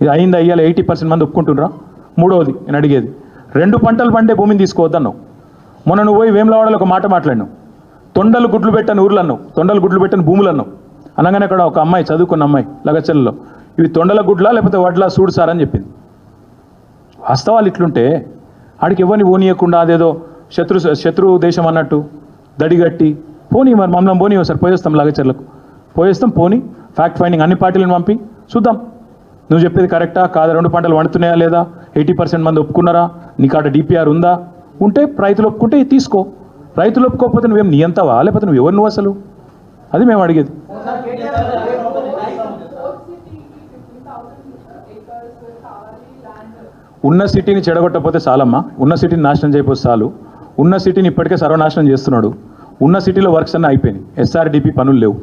ఇది అయిందా? ఇవాళ 80% మంది ఒప్పుకుంటున్నారా? మూడవది నేను అడిగేది, 2 పంటలు పండే భూమిని తీసుకోవద్దన్నావు. మొన్న నువ్వు పోయి వేములవాడలో ఒక మాట మాట్లాడినావు. తొండలు గుడ్లు పెట్టని ఊర్లు అన్నావు, తొండలు గుడ్లు పెట్టని భూములు అన్నావు. అనగానే అక్కడ ఒక అమ్మాయి, చదువుకున్న అమ్మాయి లగచర్లలో, ఇవి తొండల గుడ్లా లేకపోతే వడ్లా చూడు సార్ అని చెప్పింది. వాస్తవాలు ఇట్లుంటే ఆడికి ఎవరిని పోనీయకుండా అదేదో శత్రు దేశం అన్నట్టు దడిగట్టి పోనీ, మరి మమ్మల్ని పోనీ సార్ పోయేస్తాం లగచర్లకు, పోయేస్తాం పోనీ. ఫ్యాక్ట్ ఫైండింగ్ అన్ని పార్టీలను పంపి చూద్దాం నువ్వు చెప్పేది కరెక్టా కాదా, 2 పంటలు వండుతున్నాయా లేదా, 80% మంది ఒప్పుకున్నారా, నీకు అక్కడ డిపిఆర్ ఉందా? ఉంటే రైతులు ఒప్పుకుంటే తీసుకో. రైతులు ఒప్పుకోకపోతే నువ్వేం నియంతవా లేకపోతే నువ్వు ఎవరు నువ్వు అసలు? అది మేము అడిగేది. ఉన్న సిటీని చెడగొట్టకపోతే చాలమ్మా, ఉన్న సిటీని నాశనం చేయకపోతే చాలు. ఉన్న సిటీని ఇప్పటికే సర్వనాశనం చేస్తున్నాడు. ఉన్న సిటీలో వర్క్స్ అన్నీ అయిపోయినాయి. ఎస్ఆర్డిపి పనులు లేవు,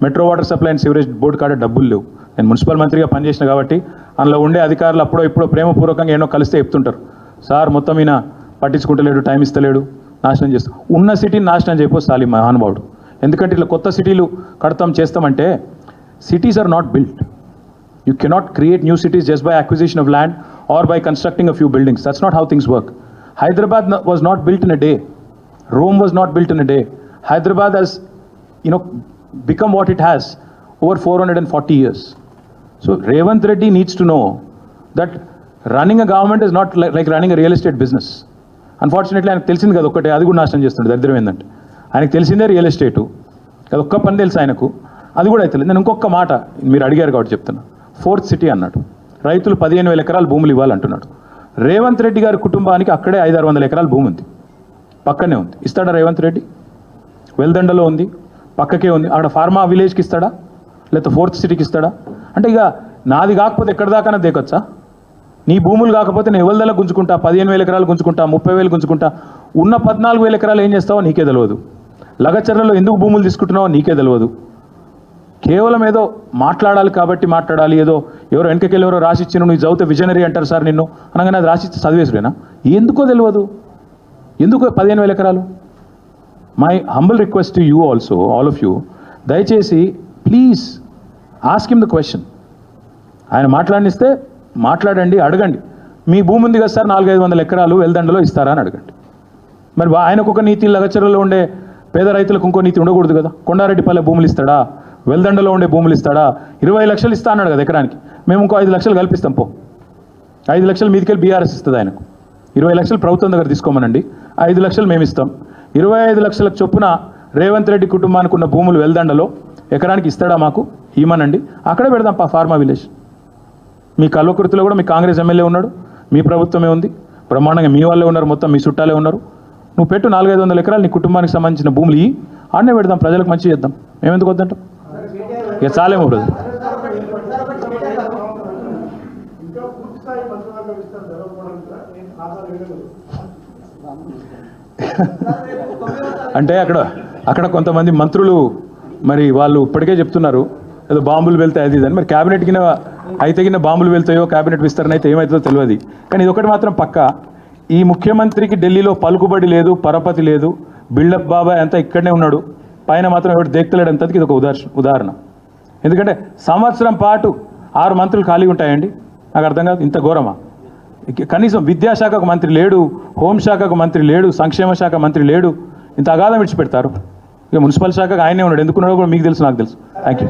metro water supply and sewerage board కాడ డబ్బులు లేవు, నేను మున్సిపల్ మంత్రిగా పనిచేసిన కాబట్టి అందులో ఉండే అధికారులు అప్పుడో ఇప్పుడో ప్రేమపూర్వకంగా ఏమో కలిస్తే చెప్తుంటారు, సార్ మొత్తం ఈయన పట్టించుకుంటలేడు, టైం ఇస్తలేడు, నాశనం చేస్తాం. ఉన్న సిటీని నాశనం చేయపోతే ఈ మహానుభావుడు. ఎందుకంటే ఇట్లా కొత్త సిటీలు కడతాం చేస్తామంటే cities are not built. You cannot create new cities just by acquisition of land or by constructing a few buildings. That's not how things work. Hyderabad was not built in a day. Rome was not built in a day. Hyderabad has, become what it has over 440 years. So Revant Reddy needs to know that running a government is not like running a real estate business. Unfortunately, ఆయనకు తెలిసింది కదా ఒక్కటే, అది కూడా నాశనం చేస్తుంది. దరిద్రం ఏంటంటే ఆయనకు తెలిసిందే రియల్ ఎస్టేటు, అది ఒక్క పని తెలుసు ఆయనకు, అది కూడా అయితే. నేను ఇంకొక మాట మీరు అడిగారు కాబట్టి చెప్తున్నా. 4th సిటీ అన్నాడు, రైతులు 15,000 ఎకరాలు భూములు ఇవ్వాలంటున్నాడు. రేవంత్ రెడ్డి గారి కుటుంబానికి అక్కడే 500-600 ఎకరాల భూమి ఉంది, పక్కనే ఉంది. ఇస్తాడా రేవంత్ రెడ్డి? వెల్దండలో ఉంది, పక్కకే ఉంది. అక్కడ ఫార్మా విలేజ్కి ఇస్తాడా, లేకపోతే 4th సిటీకి ఇస్తాడా? అంటే ఇక నాది కాకపోతే ఎక్కడి దాకా దేకొచ్చా? నీ భూములు కాకపోతే నేను ఎవరిదల్లా గుంజుకుంటా, 15,000 ఎకరాలు గుంజుకుంటా, 30,000 గుంజుకుంటా. ఉన్న 14,000 ఎకరాలు ఏం చేస్తావో నీకే తెలియదు. లగచర్లలో ఎందుకు భూములు తీసుకుంటున్నావో నీకే తెలియదు. కేవలం ఏదో మాట్లాడాలి కాబట్టి మాట్లాడాలి, ఏదో ఎవరో వెనకకెళ్ళి ఎవరో రాసిచ్చిన నువ్వు చదివితే విజనరీ అంటారు సార్ నిన్ను అనగానే అది రాసిచ్చి చదివేసుడేనా? ఎందుకో తెలియదు. ఎందుకు 15,000 ఎకరాలు? My humble request to you also, all of you, దయచేసి please ask him the question. ఆయన మాట్లాడిస్తే మాట్లాడండి, అడగండి. మీ భూమి ఉంది కదా సార్ 400-500 ఎకరాలు వెల్దండలో ఇస్తారా అని అడగండి. మరి ఆయనకు ఒక నీతి, లగచర్లలో ఉండే పేద రైతులకు ఇంకో నీతి ఉండకూడదు కదా? కొండారెడ్డిపల్లె భూములు ఇస్తాడా, వెల్దండలో ఉండే భూములు ఇస్తాడా? 20 లక్షలు ఇస్తా అన్నాడు కదా ఎకరానికి, మేము ఇంకో 5 లక్షలు కల్పిస్తాం. 5 లక్షలు మీదికెళ్ళి బీఆర్ఎస్ ఇస్తుంది ఆయనకు. 20 లక్షలు ప్రభుత్వం దగ్గర తీసుకోమనండి, 5 లక్షలు మేము ఇస్తాం. 25 లక్షలకు చొప్పున రేవంత్ రెడ్డి కుటుంబానికి ఉన్న భూములు వెల్దండలో ఎకరానికి ఇస్తాడా మాకు? ఇమ్మనండి, అక్కడే పెడదాం ఫార్మా విలేజ్. మీ కల్వకుర్తిలో కూడా మీ కాంగ్రెస్ ఎమ్మెల్యే ఉన్నాడు, మీ ప్రభుత్వమే ఉంది, బ్రహ్మాండంగా మీ వాళ్ళే ఉన్నారు, మొత్తం మీ చుట్టాలే ఉన్నారు. నువ్వు పెట్టు 400-500 ఎకరాలు నీ కుటుంబానికి సంబంధించిన భూములు ఇవి, ఆడనే పెడదాం, ప్రజలకు మంచి చేద్దాం. మేమెందుకు వద్దంటాం? ఇక చాలేమో బ్రదర్. అంటే అక్కడ కొంతమంది మంత్రులు మరి వాళ్ళు ఇప్పటికే చెప్తున్నారు ఏదో బాంబులు వెళ్తాయి అది అని. మరి క్యాబినెట్ కింద అయితే కింద బాంబులు వెళ్తాయో, క్యాబినెట్ విస్తరణ అయితే ఏమవుతుందో తెలియదు. కానీ ఇది ఒకటి మాత్రం పక్క, ఈ ముఖ్యమంత్రికి ఢిల్లీలో పలుకుబడి లేదు, పరపతి లేదు, బిల్డప్ బాబాయ్ అంతా ఇక్కడనే ఉన్నాడు, పైన మాత్రం ఎవరు దేక్తలేడు అంతకి ఇది ఒక ఉదాహరణ. ఎందుకంటే సంవత్సరం పాటు 6 మంత్రులు ఖాళీ ఉంటాయండి, నాకు అర్థం కాదు. ఇంత ఘోరమా? కనీసం విద్యాశాఖకు మంత్రి లేడు, హోంశాఖకు మంత్రి లేడు, సంక్షేమ శాఖ మంత్రి లేడు, ఇంత అగాధం విడిచిపెడతారు. ఇక మున్సిపల్ శాఖకు ఆయనే ఉన్నాడు, ఎందుకున్నాడో కూడా మీకు తెలుసు, నాకు తెలుసు. Thank you.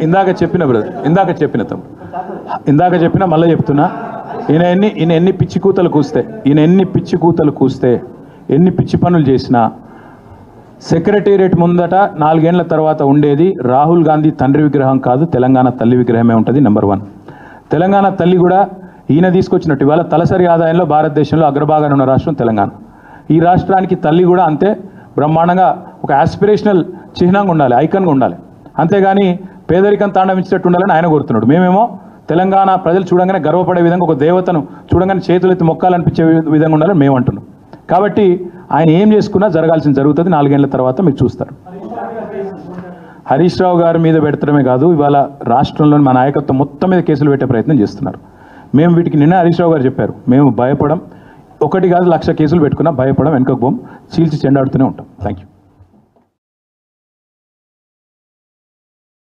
ఇందాక చెప్పిన బ్రదర్, ఇందాక చెప్పిన మళ్ళీ చెప్తున్నా, ఈయన ఎన్ని పిచ్చి కూతలు కూస్తే ఎన్ని పిచ్చి పనులు చేసినా సెక్రటేరియట్ ముందట 4 ఏళ్ల తర్వాత ఉండేది రాహుల్ గాంధీ తండ్రి విగ్రహం కాదు, తెలంగాణ తల్లి విగ్రహమే ఉంటుంది. నెంబర్ 1. తెలంగాణ తల్లి కూడా ఈయన తీసుకొచ్చినట్టు ఇవాళ తలసరి ఆదాయంలో భారతదేశంలో అగ్రభాగాన ఉన్న రాష్ట్రం తెలంగాణ. ఈ రాష్ట్రానికి తల్లి కూడా అంతే బ్రహ్మాండంగా ఒక ఆస్పిరేషనల్ చిహ్నంగా ఉండాలి, ఐకన్గా ఉండాలి. అంతేగాని పేదరికం తాండవించేటట్టు ఉండాలని ఆయన కోరుతున్నాడు. మేమేమో తెలంగాణ ప్రజలు చూడంగానే గర్వపడే విధంగా, ఒక దేవతను చూడంగానే చేతులెత్తి మొక్కాలనిపించే విధంగా ఉండాలని మేము అంటున్నాం. కాబట్టి ఆయన ఏం చేసుకున్నా జరగాల్సింది జరుగుతుంది. 4 ఏళ్ల తర్వాత మీరు చూస్తారు. హరీష్ రావు గారి మీద పెడతడమే కాదు, ఇవాళ రాష్ట్రంలోని మా నాయకత్వం మొత్తం మీద కేసులు పెట్టే ప్రయత్నం చేస్తున్నారు. మేము వీటికి నిన్న హరీష్ రావు గారు చెప్పారు, మేము భయపడం, 1 కాదు 1,00,000 కేసులు పెట్టుకున్నా భయపడం, వెనుకకు పోం, చీల్చి చెండాడుతూనే ఉంటాం. Thank you.